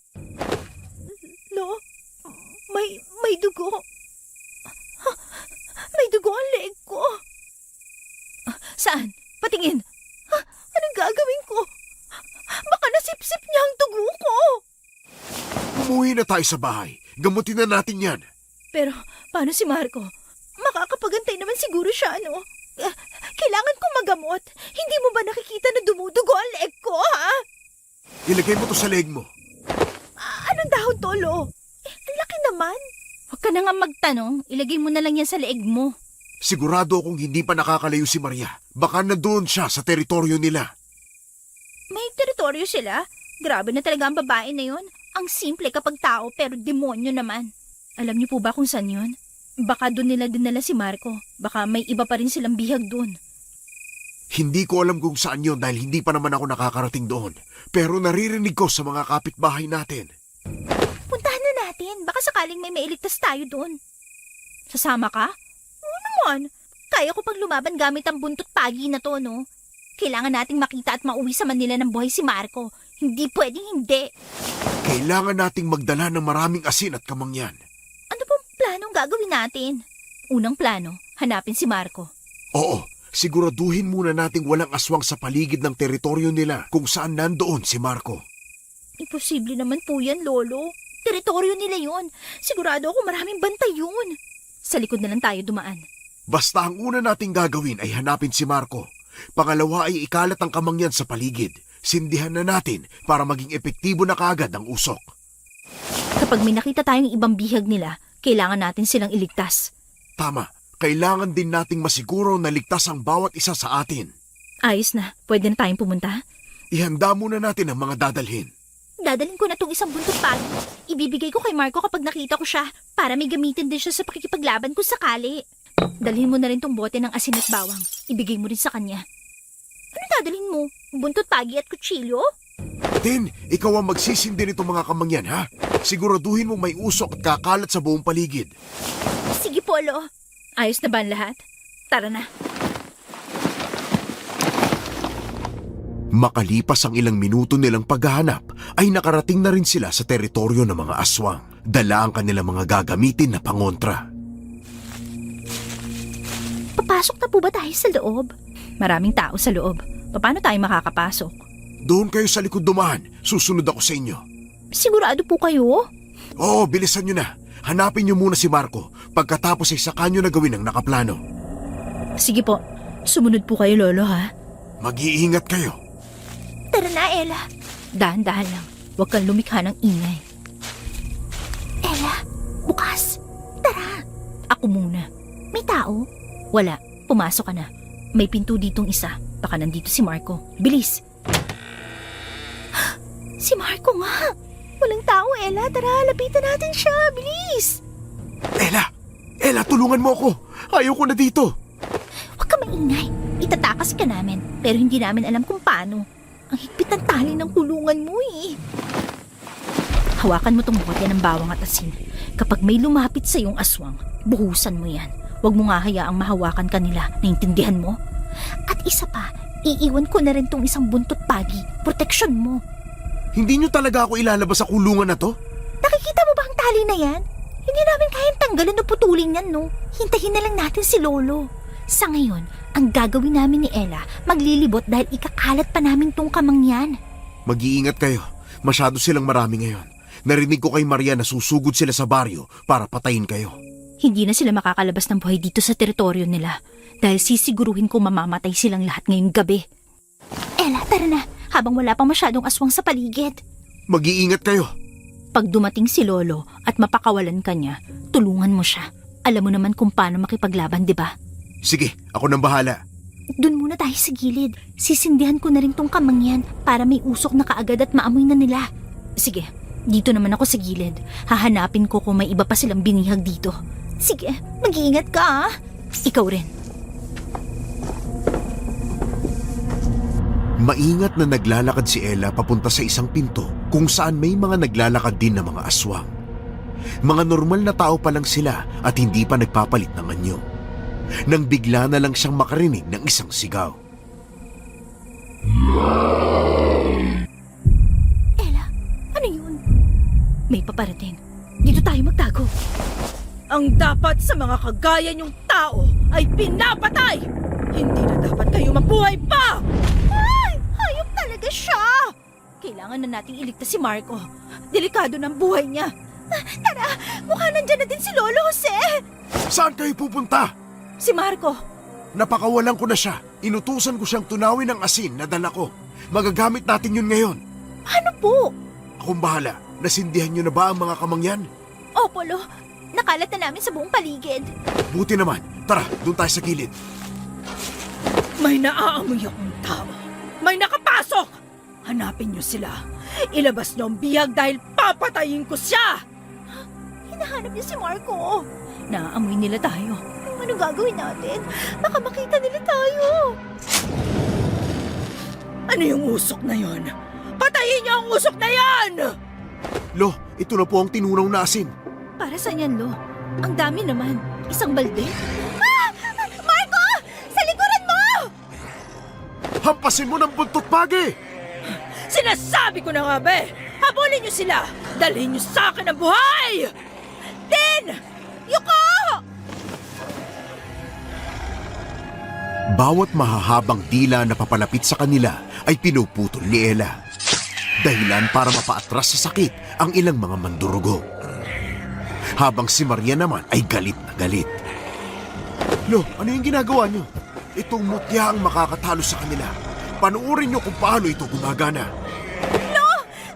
Lo, may dugo. May dugo ang leeg ko. Saan? Patingin. Anong gagawin ko? Baka nasipsip niya ang dugo ko. Umuwi na tayo sa bahay. Gamutin na natin yan. Pero paano si Marco? Makakapagantay naman siguro siya, ano? Kailangan kong magamot. Hindi mo ba nakikita na dumudugo ang leeg ko, ha? Ilagay mo to sa leg mo. Anong dahon to, Lo? Ang laki naman. Huwag ka na nga magtanong. Ilagay mo na lang yan sa leeg mo. Sigurado akong hindi pa nakakalayo si Maria. Baka na doon siya sa teritoryo nila. May teritoryo sila? Grabe na talaga ang babae na yun. Ang simple kapag tao pero demonyo naman. Alam niyo po ba kung saan yun? Baka doon nila dinala si Marco. Baka may iba pa rin silang bihag doon. Hindi ko alam kung saan yon dahil hindi pa naman ako nakakarating doon. Pero naririnig ko sa mga kapitbahay natin. Puntahan na natin. Baka sakaling may mailigtas tayo doon. Sasama ka? Oo naman. Kaya ko pang lumaban gamit ang buntot pagi na to, no? Kailangan nating makita at mauwi sa Manila ng buhay si Marco. Hindi pwedeng hindi. Kailangan nating magdala ng maraming asin at kamangyan. Ano pong planong gagawin natin? Unang plano, hanapin si Marco. Oo, siguraduhin muna nating walang aswang sa paligid ng teritoryo nila kung saan nandoon si Marco. Imposible naman po yan, Lolo. Teritoryo nila yun. Sigurado ako maraming bantay yun. Sa likod na lang tayo dumaan. Basta ang una nating gagawin ay hanapin si Marco. Pangalawa ay ikalat ang kamangyan sa paligid. Sindihan na natin para maging epektibo na kaagad ang usok. Kapag may nakita tayong ibang bihag nila, kailangan natin silang iligtas. Tama, kailangan din nating masiguro na ligtas ang bawat isa sa atin. Ayos na, pwede na tayong pumunta. Ihanda muna natin ang mga dadalhin. Dadalhin ko na tong isang buntot pagi. Ibibigay ko kay Marco kapag nakita ko siya para may gamitin din siya sa pakikipaglaban kung sakali. Dalhin mo na rin tong bote ng asin at bawang. Ibigay mo rin sa kanya. Ano dadalhin mo? Buntot pagi at kutsilyo? Tin, ikaw ang magsisindi nitong mga kamangyan, ha? Siguraduhin mo may usok at kakalat sa buong paligid. Sige, Polo. Ayos na ba ang lahat? Tara na. Makalipas ang ilang minuto nilang paghahanap, ay nakarating na rin sila sa teritoryo ng mga aswang. Dala ang kanilang mga gagamitin na pangontra. Papasok na po ba tayo sa loob? Maraming tao sa loob. Paano tayo makakapasok? Doon kayo sa likod dumaan. Susunod ako sa inyo. Sigurado po kayo? Oo, bilisan nyo na. Hanapin nyo muna si Marco. Pagkatapos ay saka nyo na gawin ang nakaplano. Sige po. Sumunod po kayo, Lolo, ha? Mag-iingat kayo. Tara na, Ella. Dahan-dahan lang. Huwag kang lumikha ng ingay. Ella, bukas. Tara. Ako muna. May tao? Wala. Pumasok ka na. May pinto ditong isa. Baka nandito si Marco. Bilis. Si Marco nga. Walang tao, Ella. Tara, lapitan natin siya. Bilis. Ella, tulungan mo ako. Ayoko na dito. Huwag ka maingay. Itatakas ka namin. Pero hindi namin alam kung paano. Ang higpit ng tali ng kulungan mo eh. Hawakan mo tong bote ng bawang at asin. Kapag may lumapit sa iyong aswang, buhusan mo yan. Huwag mo nga hayaang mahawakan kanila. Naintindihan mo? At isa pa, iiwan ko na rin tong isang buntot pagi. Proteksyon mo. Hindi nyo talaga ako ilalabas sa kulungan na to? Nakikita mo ba ang tali na yan? Hindi namin kayang tanggalin o putulin yan, no? Hintayin na lang natin si Lolo. Sa ngayon, ang gagawin namin ni Ella, maglilibot dahil ikakalat pa namin tong kamangyan. Mag-iingat kayo. Masyado silang marami ngayon. Narinig ko kay Maria na susugod sila sa baryo para patayin kayo. Hindi na sila makakalabas ng buhay dito sa teritoryo nila dahil sisiguruhin ko mamamatay silang lahat ngayong gabi. Ella, tara na, habang wala pang masyadong aswang sa paligid. Mag-iingat kayo. Pag dumating si Lolo at mapakawalan ka niya, tulungan mo siya. Alam mo naman kung paano makipaglaban, di ba? Sige, ako nang bahala. Doon muna tayo sa gilid. Sisindihan ko na rin tong kamangyan para may usok na kaagad at maamoy na nila. Sige, dito naman ako sa gilid. Hahanapin ko kung may iba pa silang binihag dito. Sige, mag-iingat ka ah. Ikaw rin. Maingat na naglalakad si Ella papunta sa isang pinto kung saan may mga naglalakad din na mga aswang. Mga normal na tao pa lang sila at hindi pa nagpapalit ng anyo. Nang bigla na lang siyang makarinig ng isang sigaw. Ella, ano yun? May paparating. Dito tayo magtago. Ang dapat sa mga kagaya niyong tao ay pinapatay! Hindi na dapat kayo mabuhay pa! Ay! Hayop talaga siya! Kailangan na nating iligtas si Marco. Delikado ng buhay niya. Tara, mukha nandyan na din si Lolo Jose! Saan kayo pupunta? Si Marco. Napakawalan ko na siya. Inutusan ko siyang tunawin ang asin na dala ko. Magagamit natin yun ngayon. Ano po? Akong bahala. Nasindihan niyo na ba ang mga kamangyan? Opo, Lo. Nakalat na namin sa buong paligid. Buti naman. Tara, doon tayo sa gilid. May naaamoy akong tao. May nakapasok! Hanapin niyo sila. Ilabas niyo ang bihag dahil papatayin ko siya! Hinahanap niya si Marco. Naaamoy nila tayo. Ano gagawin natin? Baka makita nila tayo. Ano yung usok na yon? Patayin niyo ang usok na yon! Lo, ito na po ang tinunaw na asin. Para saan yan, Lo? Ang dami naman. Isang balde. Ah! Marco! Sa likuran mo! Hampasin mo ng buntot pagi! Sinasabi ko na nga ba habulin niyo sila! Dalhin niyo sa akin ang buhay! Din! Yuko! Bawat mahahabang dila na papalapit sa kanila ay pinuputol ni Ella. Dahilan para mapaatras sa sakit ang ilang mga mandurugo. Habang si Maria naman ay galit na galit. Lo, ano yung ginagawa niyo? Itong mutya ang makakatalo sa kanila. Panuorin niyo kung paano ito gumagana. Lo!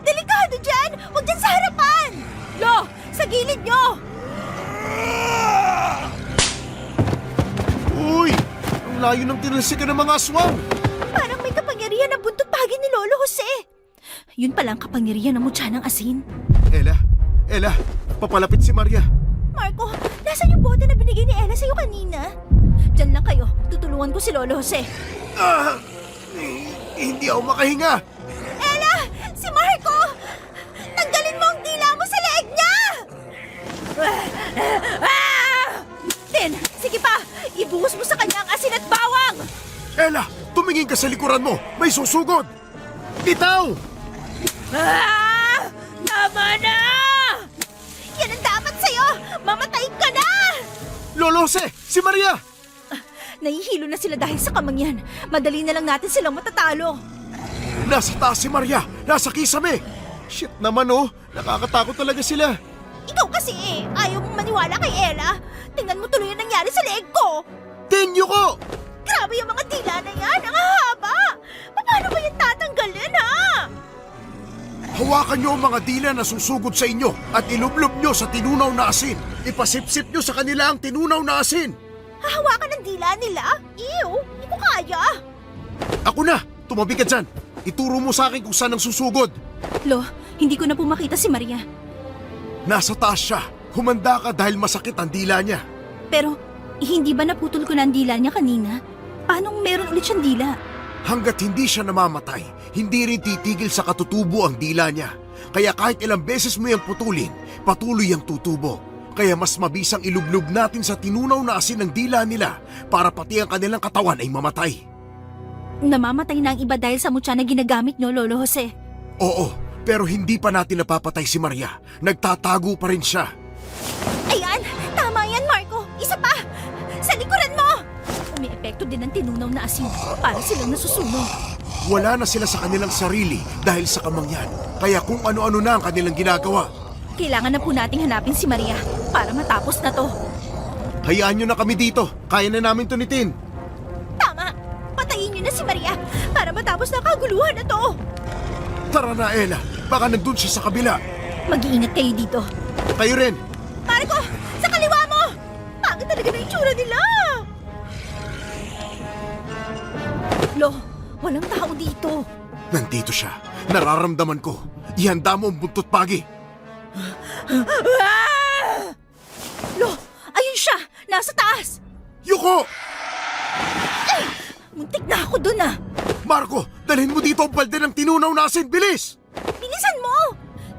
Delikado dyan! Huwag dyan sa harapan! Lo! Sa gilid nyo! Uy! Ang layo ng tinalsikan ng mga aswang! Parang may kapangyarihan na buntot pagi ni Lolo Jose. Yun palang kapangyarihan ng mutya ng asin. Ella, papalapit si Maria. Marco, nasan yung bote na binigay ni Ella sa'yo kanina? Diyan lang kayo. Tutulungan ko si Lolo Jose. Hindi ako makahinga. Ella! Si Marco! Tanggalin mo ang dila mo sa leeg niya! Tin, sige pa! Ibuhos mo sa kanya ang asin at bawang! Ella, tumingin ka sa likuran mo. May susugod. Bitaw! Tama na! Yan ang dapat sa'yo! Mamatay ka na! Lolo Jose, si Maria! Nahihilo na sila dahil sa kamangyan. Madali na lang natin silang matatalo. Nasa taas si Maria. Nasa kisame. Shit naman oh. Nakakatakot talaga sila. Ikaw kasi ayaw mong maniwala kay Ella. Tingnan mo tuloy ang nangyari sa leeg ko. Tenyo ko! Grabe yung mga dila na yan. Ang hahaba. Paano ba yan tatanggalin ha? Hawakan niyo ang mga dila na susugod sa inyo at ilublob niyo sa tinunaw na asin. Ipasipsip niyo sa kanila ang tinunaw na asin. Hahawakan ng dila nila? Ew, hindi ko kaya. Ako na! Tumabi ka dyan. Ituro mo sa akin kung saan ang susugod. Lo, hindi ko na po makita si Maria. Nasa taas siya. Humanda ka dahil masakit ang dila niya. Pero, hindi ba naputol ko na ang dila niya kanina? Paano meron ulit siyang dila? Hanggat hindi siya namamatay, hindi rin titigil sa katutubo ang dila niya. Kaya kahit ilang beses mo yung putulin, patuloy ang tutubo. Kaya mas mabisang ilublob natin sa tinunaw na asin ng dila nila para pati ang kanilang katawan ay mamatay. Namamatay na ang iba dahil sa mutya na ginagamit niyo, Lolo Jose. Oo, pero hindi pa natin napapatay si Maria. Nagtatago pa rin siya. Ayan! Tama yan, Marco! Isa pa! Sa likuran mo! Umi-epekto din ang tinunaw na asin para silang nasusunog. Wala na sila sa kanilang sarili dahil sa kamangyan. Kaya kung ano-ano na ang kanilang ginagawa. Kailangan na po nating hanapin si Maria para matapos na to. Hayaan nyo na kami dito. Kaya na namin tunitin. Tama! Patayin niyo na si Maria para matapos na kaguluhan na to. Tara na, Ella. Baka nandun siya sa kabila. Mag-iingat kayo dito. Kayo rin. Marco! Sa kaliwa mo! Pangit talaga na itsura nila! Lo, walang tao dito. Nandito siya. Nararamdaman ko. Ihanda mo ang buntot pagi. Lo, ayun siya! Nasa taas! Yuko! Muntik na ako dun ah! Marco, dalhin mo dito ang balde ng tinunaw na asin. Bilis! Bilisan mo!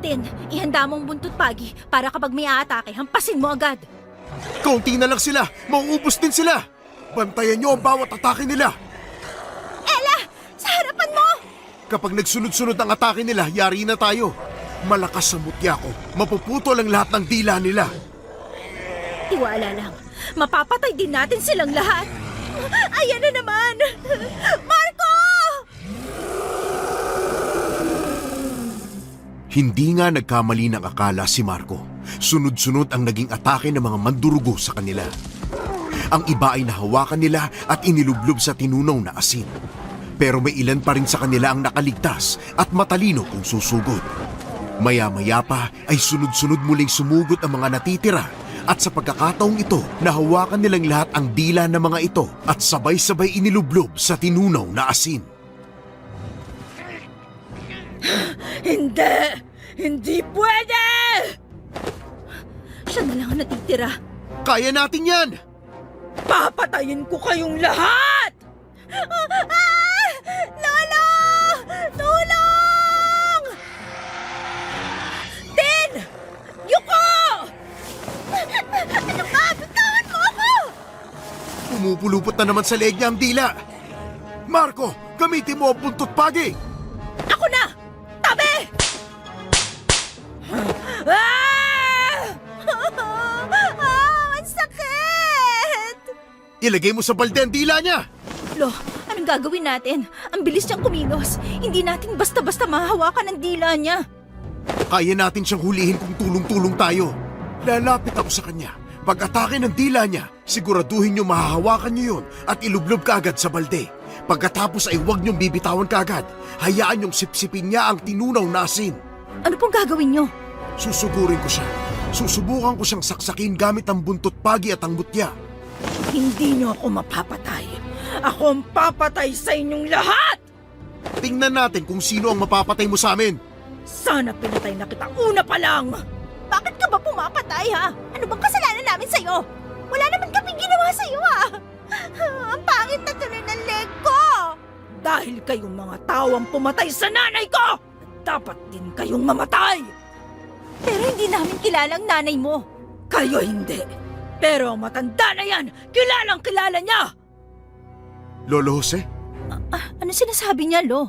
Tin, ihanda mong buntot pagi para kapag may aatake, hampasin mo agad. Kaunti na lang sila. Mauubos din sila. Bantayan niyo ang bawat atake nila. Ella! Sa harapan mo! Kapag nagsunod-sunod ang atake nila, yari na tayo. Malakas sa mutya ko. Mapuputol ang lahat ng dila nila. Tiwala lang. Mapapatay din natin silang lahat. Ayan na naman! Marco! Hindi nga nagkamali ng akala si Marco. Sunod-sunod ang naging atake ng mga mandurugo sa kanila. Ang iba ay nahawakan nila at inilublob sa tinunaw na asin. Pero may ilan pa rin sa kanila ang nakaligtas at matalino kung susugod. Maya-maya pa ay sunod-sunod muling sumugot ang mga natitira at sa pagkakataong ito, nahawakan nilang lahat ang dila ng mga ito at sabay-sabay inilublob sa tinunaw na asin. Hindi! Hindi pwede! Siya na lang ang natitira. Kaya natin yan! Papatayin ko kayong lahat! Lolo! Tulong! Tin! Yuko! Ano ba? Bitawan mo ako! Pumupulupot na naman sa leeg niya ang dila. Marco, gamitin mo ang buntot pagi! Ako na! Tabi! Ah! Ang sakit! Ilagay mo sa balde ang dila niya! Lo, anong gagawin natin? Ang bilis niyang kumilos. Hindi natin basta-basta mahahawakan ang dila niya. Kaya natin siyang hulihin kung tulong-tulong tayo. Lalapit ako sa kanya. Pag-atake ng dila niya, siguraduhin niyo mahahawakan niyo yun at ilublob kaagad sa balde. Pagkatapos ay huwag niyong bibitawan kaagad. Hayaan niyong sipsipin niya ang tinunaw na asin. Ano pong gagawin niyo? Susugurin ko siya. Susubukan ko siyang saksakin gamit ang buntot pagi at ang mutya. Hindi niyo ako mapapatay. Ako ang papatay sa inyong lahat! Tingnan natin kung sino ang mapapatay mo sa amin. Sana pinatay na kita una pa lang! Bakit ka ba pumapatay ha? Ano bang kasalanan namin sa'yo? Wala naman kaming ginawa sa'yo ha! Ang pangit na tuloy ng leg ko! Dahil kayong mga tawang pumatay sa nanay ko, dapat din kayong mamatay! Pero hindi namin kilala ang nanay mo. Kayo hindi. Pero ang matanda na yan, kilalang kilala niya! Lolo Jose? Ano sinasabi niya, Lo?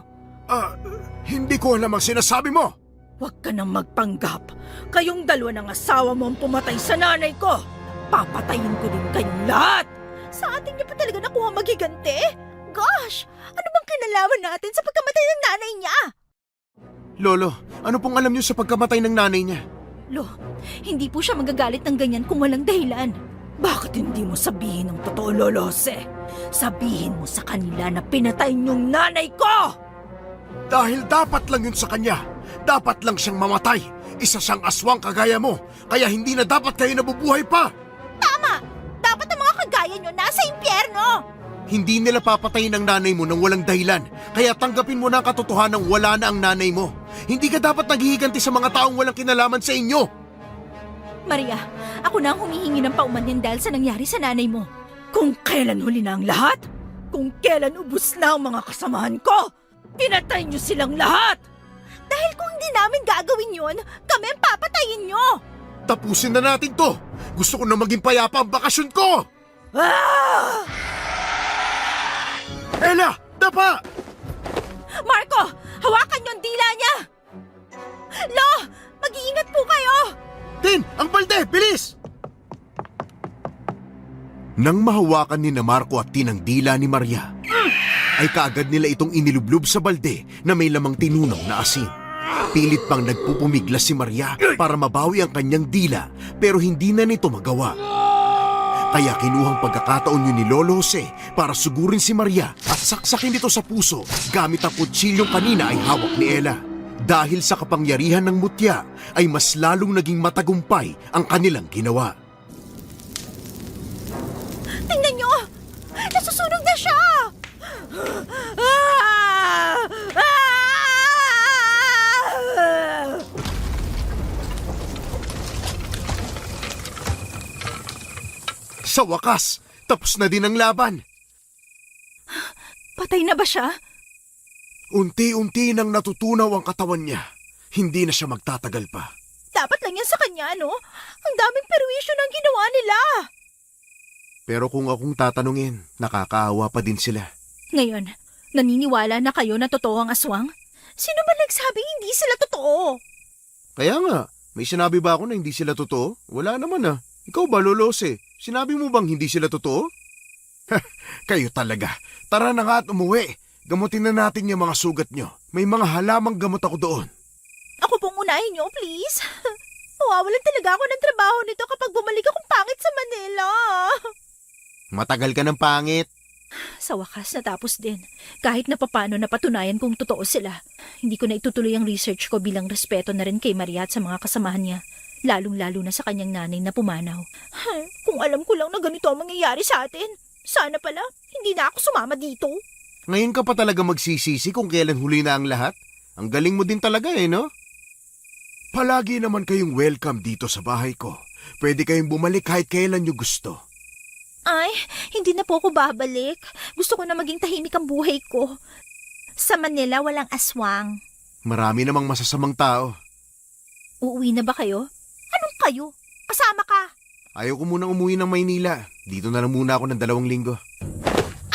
Hindi ko alam ang sinasabi mo. Huwag ka nang magpanggap. Kayong dalawa ng asawa mo ang pumatay sa nanay ko. Papatayin ko din kayong lahat! Sa atin niya pa talaga nakuha maghiganti? Gosh! Ano bang kinalaman natin sa pagkamatay ng nanay niya? Lolo, ano pong alam niyo sa pagkamatay ng nanay niya? Lo, hindi po siya magagalit ng ganyan kung walang dahilan. Bakit hindi mo sabihin ang totoo, Lolo Jose? Sabihin mo sa kanila na pinatay niyong nanay ko! Dahil dapat lang yun sa kanya. Dapat lang siyang mamatay. Isa siyang aswang kagaya mo. Kaya hindi na dapat kayo nabubuhay pa. Tama! Dapat ang mga kagaya niyo nasa impyerno! Hindi nila papatayin ang nanay mo nang walang dahilan. Kaya tanggapin mo na ang katotohanan wala na ang nanay mo. Hindi ka dapat naghihiganti sa mga taong walang kinalaman sa inyo. Maria, ako na ang humihingi ng paumanhin dahil sa nangyari sa nanay mo. Kung kailan huli na ang lahat? Kung kailan ubus na ang mga kasamahan ko? Pinatay niyo silang lahat! Dahil kung hindi namin gagawin yun, kami ang papatayin niyo! Tapusin na natin to. Gusto ko na maging payapa ang bakasyon ko. Ah! Ella, dapa! Marco, hawakan niyo ang dila niya! Lo, mag-iingat po kayo! Tin, ang balde, bilis! Nang mahawakan ni na Marco at Tin ang dila ni Maria, ay kaagad nila itong inilublob sa balde na may lamang tinunaw na asin. Pilit pang nagpupumiglas si Maria para mabawi ang kanyang dila pero hindi na nito magawa. Kaya kinuhang pagkakataon yun ni Lolo Jose para sugurin si Maria at saksakin ito sa puso gamit ang kutsilyong kanina ay hawak ni Ella. Dahil sa kapangyarihan ng mutya ay mas lalong naging matagumpay ang kanilang ginawa. Tingnan nyo! Nasusunog na siya! Ah! Ah! Sa wakas, tapos na din ang laban. Patay na ba siya? Unti-unti nang natutunaw ang katawan niya. Hindi na siya magtatagal pa. Dapat lang yan sa kanya, no? Ang daming perwisyo ng ginawa nila. Pero kung akong tatanungin, nakakaawa pa din sila. Ngayon, naniniwala na kayo na totoo ang aswang? Sino ba nagsabing hindi sila totoo? Kaya nga, may sinabi ba ako na hindi sila totoo? Wala naman ah. Ikaw ba, Lolose? Sinabi mo bang hindi sila totoo? Kayo talaga. Tara na nga at umuwi. Gamutin na natin yung mga sugat nyo. May mga halamang gamot ako doon. Ako pong unahin niyo, please. Mawawalan talaga ako ng trabaho nito kapag bumalik akong pangit sa Manila. Matagal ka ng pangit. Sa wakas, natapos din. Kahit na papano napatunayan kung totoo sila. Hindi ko na itutuloy ang research ko bilang respeto na rin kay Maria at sa mga kasamahan niya. Lalong-lalo na sa kanyang nanay na pumanaw. Kung alam ko lang na ganito ang mangyayari sa atin, sana pala hindi na ako sumama dito. Ngayon ka pa talaga magsisisi kung kailan huli na ang lahat? Ang galing mo din talaga no? Palagi naman kayong welcome dito sa bahay ko. Pwede kayong bumalik kahit kailan nyo gusto. Ay, hindi na po ako babalik. Gusto ko na maging tahimik ang buhay ko. Sa Manila, walang aswang. Marami namang masasamang tao. Uuwi na ba kayo? Anong kayo? Kasama ka. Ayaw ko munang umuwi ng Maynila. Dito na lang muna ako ng 2 linggo.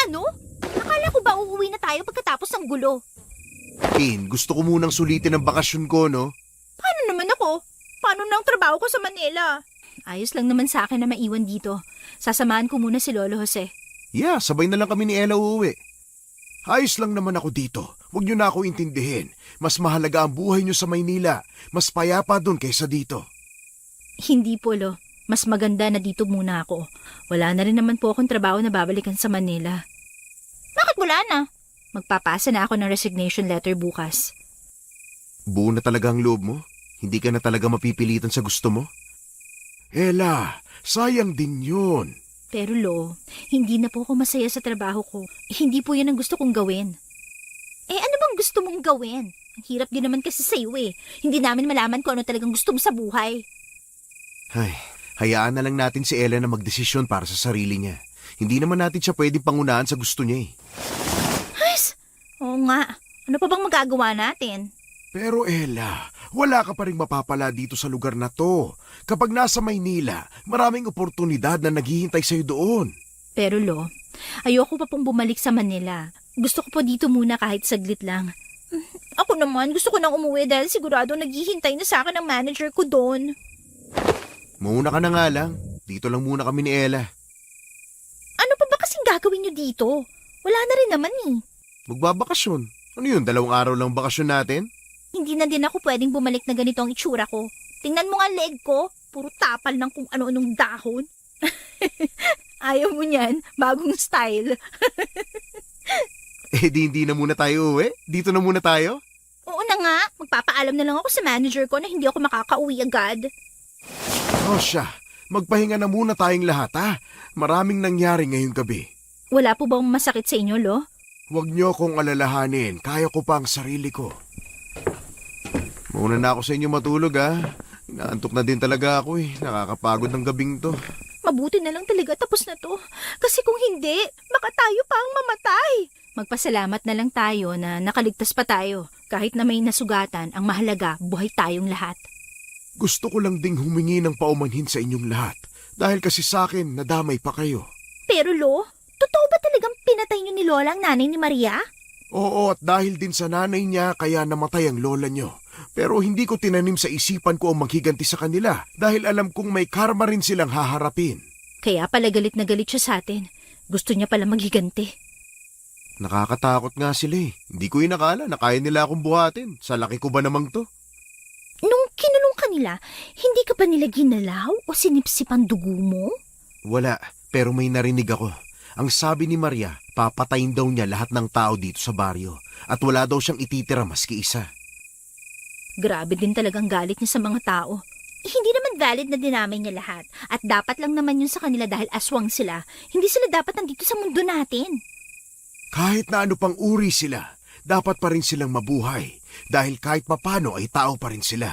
Ano? Akala ko ba uuwi na tayo pagkatapos ng gulo? Tin, gusto ko munang sulitin ang bakasyon ko, no? Paano naman ako? Paano na ang trabaho ko sa Manila? Ayos lang naman sa akin na maiwan dito. Sasamahan ko muna si Lolo Jose. Yeah, sabay na lang kami ni Ella uuwi. Ayos lang naman ako dito. Huwag niyo na ako intindihin. Mas mahalaga ang buhay niyo sa Maynila. Mas payapa doon kaysa dito. Hindi po, Lo. Mas maganda na dito muna ako. Wala na rin naman po akong trabaho na babalikan sa Manila. Bakit wala na? Magpapasa na ako ng resignation letter bukas. Buo na talaga ang loob mo? Hindi ka na talaga mapipilitan sa gusto mo? Ella, sayang din yun. Pero Lo, hindi na po ako masaya sa trabaho ko. Hindi po yan ang gusto kong gawin. Ano bang gusto mong gawin? Ang hirap din naman kasi sa'yo eh. Hindi namin malaman kung ano talagang gusto mo sa buhay. Ay, hayaan na lang natin si Ella na magdesisyon para sa sarili niya. Hindi naman natin siya pwedeng pangunahan sa gusto niya eh. Oo nga. Ano pa bang magagawa natin? Pero Ella, wala ka pa rin mapapala dito sa lugar na to. Kapag nasa Maynila, maraming oportunidad na naghihintay sa'yo doon. Pero Lo, ayoko pa pong bumalik sa Manila. Gusto ko po dito muna kahit saglit lang. Ako naman, gusto ko nang umuwi dahil sigurado naghihintay na sa akin ang manager ko doon. Muna ka na nga lang. Dito lang muna kami ni Ella. Ano pa ba kasing gagawin nyo dito? Wala na rin naman eh. Magbabakasyon. Ano yun, 2 araw lang bakasyon natin? Hindi na din ako pwedeng bumalik na ganito ang itsura ko. Tingnan mo nga leg ko. Puro tapal ng kung ano-anong dahon. Ayaw mo niyan, bagong style. Di hindi na muna tayo uwi? Dito na muna tayo? Oo na nga, magpapaalam na lang ako sa manager ko na hindi ako makakauwi agad. O siya, magpahinga na muna tayong lahat ha. Maraming nangyari ngayong gabi. Wala po bang masakit sa inyo, Lo? Huwag niyo akong alalahanin, kaya ko pa ang sarili ko. Muna na ako sa inyo matulog ha. Inaantok na din talaga ako eh. Nakakapagod ng gabing to. Mabuti na lang talaga tapos na to. Kasi kung hindi, baka tayo pa ang mamatay. Magpasalamat na lang tayo na nakaligtas pa tayo. Kahit na may nasugatan, ang mahalaga, buhay tayong lahat. Gusto ko lang ding humingi ng paumanhin sa inyong lahat. Dahil kasi sa akin, nadamay pa kayo. Pero Lo, totoo ba talagang pinatay niyo ni Lola ang nanay ni Maria? Oo, at dahil din sa nanay niya, kaya namatay ang lola niyo. Pero hindi ko tinanim sa isipan ko ang maghiganti sa kanila dahil alam kong may karma rin silang haharapin. Kaya pala galit na galit siya sa atin. Gusto niya pala maghiganti. Nakakatakot nga sila eh. Hindi ko inakala na kaya nila akong buhatin. Sa laki ko ba namang to? Nung kinulong ka nila, hindi ka ba nila ginalaw o sinipsip ang dugo mo? Wala, pero may narinig ako. Ang sabi ni Maria, papatayin daw niya lahat ng tao dito sa baryo at wala daw siyang ititira maski isa. Grabe din talagang galit niya sa mga tao. Hindi naman valid na dinamay niya lahat. At dapat lang naman yun sa kanila dahil aswang sila. Hindi sila dapat nandito sa mundo natin. Kahit na ano pang uri sila, dapat pa rin silang mabuhay. Dahil kahit papano ay tao pa rin sila.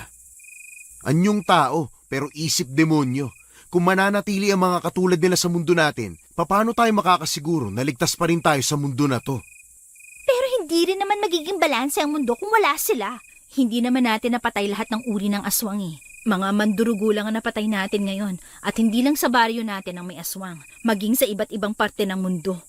Anyong tao, pero isip demonyo. Kung mananatili ang mga katulad nila sa mundo natin, paano tayo makakasiguro na ligtas pa rin tayo sa mundo na to? Pero hindi rin naman magiging balanse ang mundo kung wala sila. Hindi naman natin napatay lahat ng uri ng aswang eh. Mga mandurugo lang ang napatay natin ngayon. At hindi lang sa baryo natin ang may aswang, maging sa iba't ibang parte ng mundo.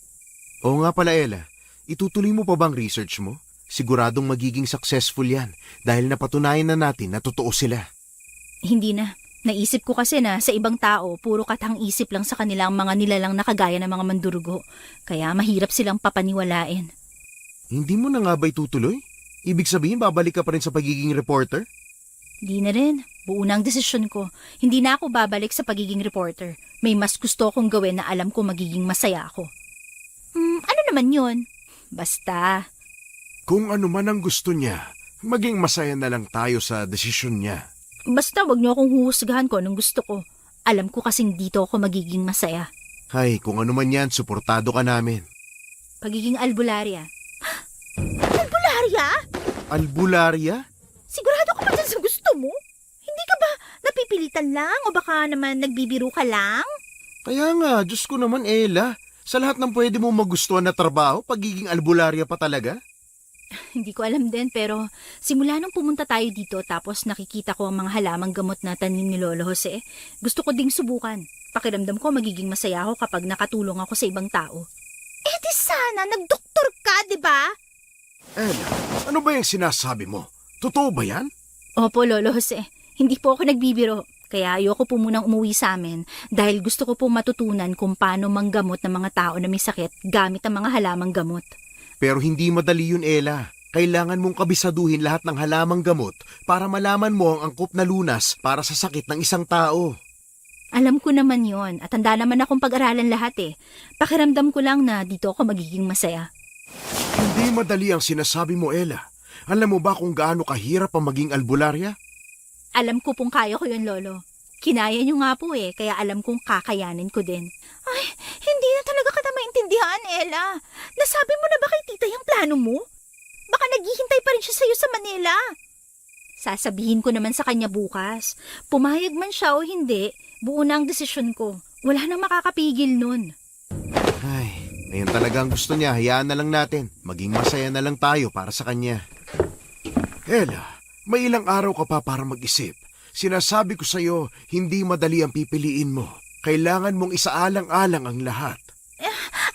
Oo nga pala, Ella. Itutuloy mo pa bang research mo? Siguradong magiging successful yan dahil napatunayan na natin na totoo sila. Hindi na. Naisip ko kasi na sa ibang tao, puro katang isip lang sa kanila ang mga nilalang nakagaya ng mga mandurugo. Kaya mahirap silang papaniwalain. Hindi mo na nga ba itutuloy? Ibig sabihin, babalik ka pa rin sa pagiging reporter? Di na rin. Buo na ang desisyon ko. Hindi na ako babalik sa pagiging reporter. May mas gusto kong gawin na alam ko magiging masaya ako. Ano naman yun? Basta. Kung ano man ang gusto niya, maging masaya na lang tayo sa desisyon niya. Basta wag niyo akong huhusgahan ko anong gusto ko. Alam ko kasing dito ako magiging masaya. Hay, kung ano man yan, suportado ka namin. Pagiging albularya. Albularya? Albularia? Sigurado ka ba dyan sa gusto mo? Hindi ka ba napipilitan lang o baka naman nagbibiro ka lang? Kaya nga, Diyos ko naman, Ella. Sa lahat ng pwede mo magustuhan na trabaho, pagiging albularia pa talaga? Hindi ko alam din pero simula nung pumunta tayo dito tapos nakikita ko ang mga halamang gamot na tanim ni Lolo Jose, gusto ko ding subukan. Pakiramdam ko magiging masaya ako kapag nakatulong ako sa ibang tao. Eh di sana, nagdoktor ka, di ba? Ella, ano ba yung sinasabi mo? Totoo ba yan? Opo, Lolo Jose. Hindi po ako nagbibiro. Kaya ayoko po munang umuwi sa amin dahil gusto ko po matutunan kung paano manggamot ng mga tao na may sakit gamit ang mga halamang gamot. Pero hindi madali yun, Ella. Kailangan mong kabisaduhin lahat ng halamang gamot para malaman mo ang angkop na lunas para sa sakit ng isang tao. Alam ko naman yon at handa naman akong pag-aralan lahat eh. Pakiramdam ko lang na dito ako magiging masaya. Hindi madali ang sinasabi mo, Ella. Alam mo ba kung gaano kahirap ang maging albularya? Alam ko pong kaya ko yun, Lolo. Kinaya niyo nga po eh, kaya alam kong kakayanin ko din. Ay, hindi na talaga kita maintindihan, Ella. Nasabi mo na ba kay tita yung plano mo? Baka naghihintay pa rin siya sa'yo sa Manila. Sasabihin ko naman sa kanya bukas. Pumayag man siya o hindi, buo na ang desisyon ko. Wala nang makakapigil nun. Ay, ngayon talaga ang gusto niya. Hayaan na lang natin. Maging masaya na lang tayo para sa kanya. Ella, may ilang araw ka pa para mag-isip. Sinasabi ko sa'yo, hindi madali ang pipiliin mo. Kailangan mong isaalang-alang ang lahat.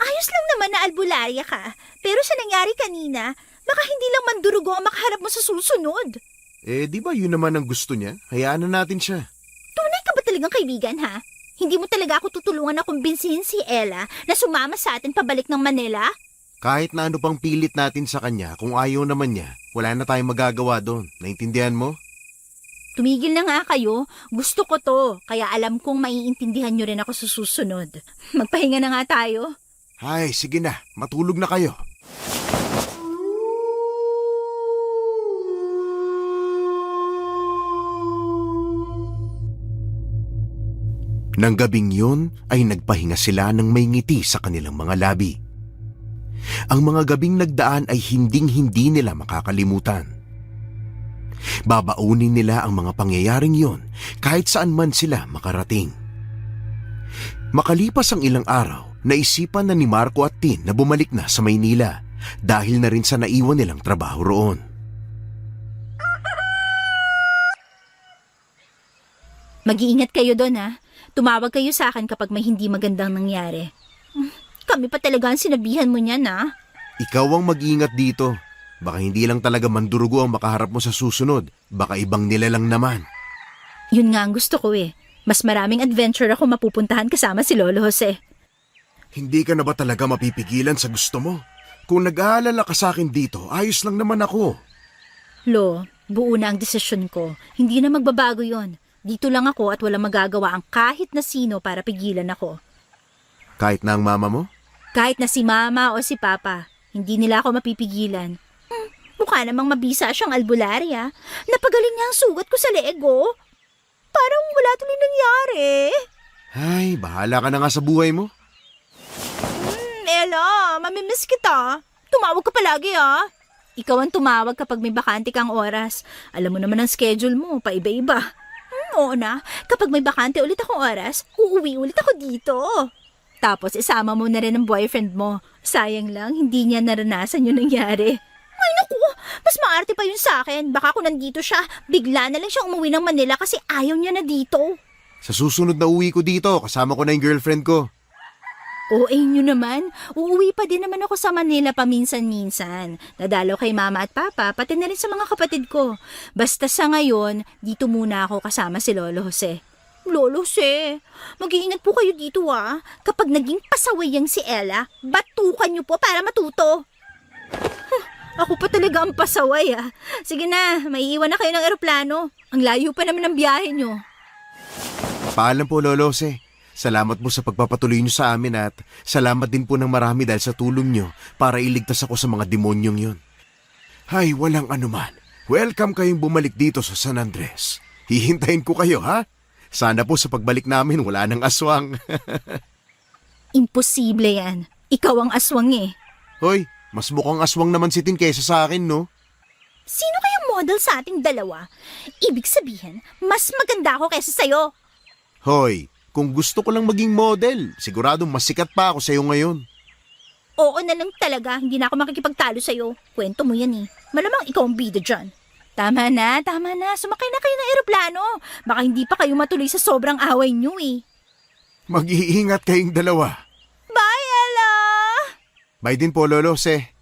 Ayos lang naman na albularya ka. Pero sa nangyari kanina, baka hindi lang mandurugo ang makaharap mo sa susunod. Eh, di ba yun naman ang gusto niya? Hayaan na natin siya. Tunay ka ba talagang kaibigan, ha? Hindi mo talaga ako tutulungan na kumbinsihin si Ella na sumama sa atin pabalik ng Manila? Kahit na ano pang pilit natin sa kanya, kung ayaw naman niya, wala na tayong magagawa doon. Naintindihan mo? Tumigil na nga kayo. Gusto ko to. Kaya alam kong maiintindihan nyo rin ako sa susunod. Magpahinga na nga tayo. Ay, sige na. Matulog na kayo. Nang gabing yun ay nagpahinga sila ng may ngiti sa kanilang mga labi. Ang mga gabing nagdaan ay hinding-hindi nila makakalimutan. Babaunin nila ang mga pangyayaring yon kahit saan man sila makarating. Makalipas ang ilang araw, naisipan na ni Marco at Tin na bumalik na sa Maynila dahil na rin sa naiwan nilang trabaho roon. Mag-iingat kayo doon, ha? Tumawag kayo sa akin kapag may hindi magandang nangyari. Kami pa talaga ang sinabihan mo niyan, ha? Ikaw ang mag-ingat dito. Baka hindi lang talaga mandurugo ang makaharap mo sa susunod. Baka ibang nila lang naman. Yun nga ang gusto ko eh. Mas maraming adventure ako mapupuntahan kasama si Lolo Jose. Hindi ka na ba talaga mapipigilan sa gusto mo? Kung nag-aalala ka sa akin dito, ayos lang naman ako. Lo, buo na ang desisyon ko. Hindi na magbabago yon. Dito lang ako at walang magagawa ang kahit na sino para pigilan ako. Kahit na ang mama mo? Kahit na si Mama o si Papa, hindi nila ako mapipigilan. Mukha mukha namang mabisa siyang albularya. Napagaling niya ang sugat ko sa leeg, oh. Parang wala tuloy nangyari. Ay, bahala ka na nga sa buhay mo. Ella, mamimiss kita. Tumawag ka palagi, ah. Ikaw ang tumawag kapag may bakante kang oras. Alam mo naman ang schedule mo, paiba-iba. Oo na, kapag may bakante ulit akong oras, uuwi ulit ako dito. Tapos isama mo na rin ang boyfriend mo. Sayang lang, hindi niya naranasan yung nangyari. Ay naku, mas maarte pa yun sa akin. Baka kung nandito siya, bigla na lang siya umuwi ng Manila kasi ayaw niya na dito. Sa susunod na uwi ko dito, kasama ko na yung girlfriend ko. OA nyo naman, uuwi pa din naman ako sa Manila paminsan-minsan. Dadalaw kay mama at papa, pati na rin sa mga kapatid ko. Basta sa ngayon, dito muna ako kasama si Lolo Jose. Lolo Jose, mag-iingat po kayo dito Kapag naging pasaway yang si Ella, batukan nyo po para matuto. Ako pa talaga ang pasaway Sige na, maiiwan na kayo ng eroplano. Ang layo pa naman ng biyahe nyo. Paalam po, Lolo Jose. Salamat po sa pagpapatuloy niyo sa amin at salamat din po ng marami dahil sa tulong niyo para iligtas ako sa mga demonyong yun. Ay, walang anuman. Welcome kayong bumalik dito sa San Andres. Hihintayin ko kayo, ha? Sana po sa pagbalik namin wala nang aswang. Imposible yan. Ikaw ang aswang Hoy, mas mukhang aswang naman si Tin kaysa sa akin, no? Sino kayang model sa ating dalawa? Ibig sabihin, mas maganda ako kaysa sa'yo. Hoy, kung gusto ko lang maging model, siguradong mas sikat pa ako sa'yo ngayon. Oo na lang talaga, hindi na ako makikipagtalo sa'yo. Kwento mo yan Malamang ikaw ang bida dyan. Tama na. Sumakay na kayo ng eroplano. Baka hindi pa kayo matuloy sa sobrang away nyo Mag-iingat kayong dalawa. Bye, Ella! Bye din po, Lolo Jose.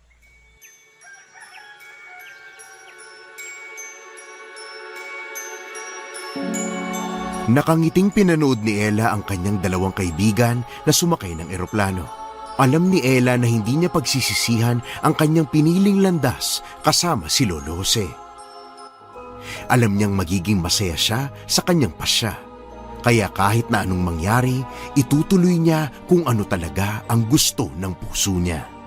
Nakangiting pinanood ni Ella ang kanyang dalawang kaibigan na sumakay ng eroplano. Alam ni Ella na hindi niya pagsisisihan ang kanyang piniling landas kasama si Lolo Jose. Alam niyang magiging masaya siya sa kanyang pasya. Kaya kahit na anong mangyari, itutuloy niya kung ano talaga ang gusto ng puso niya.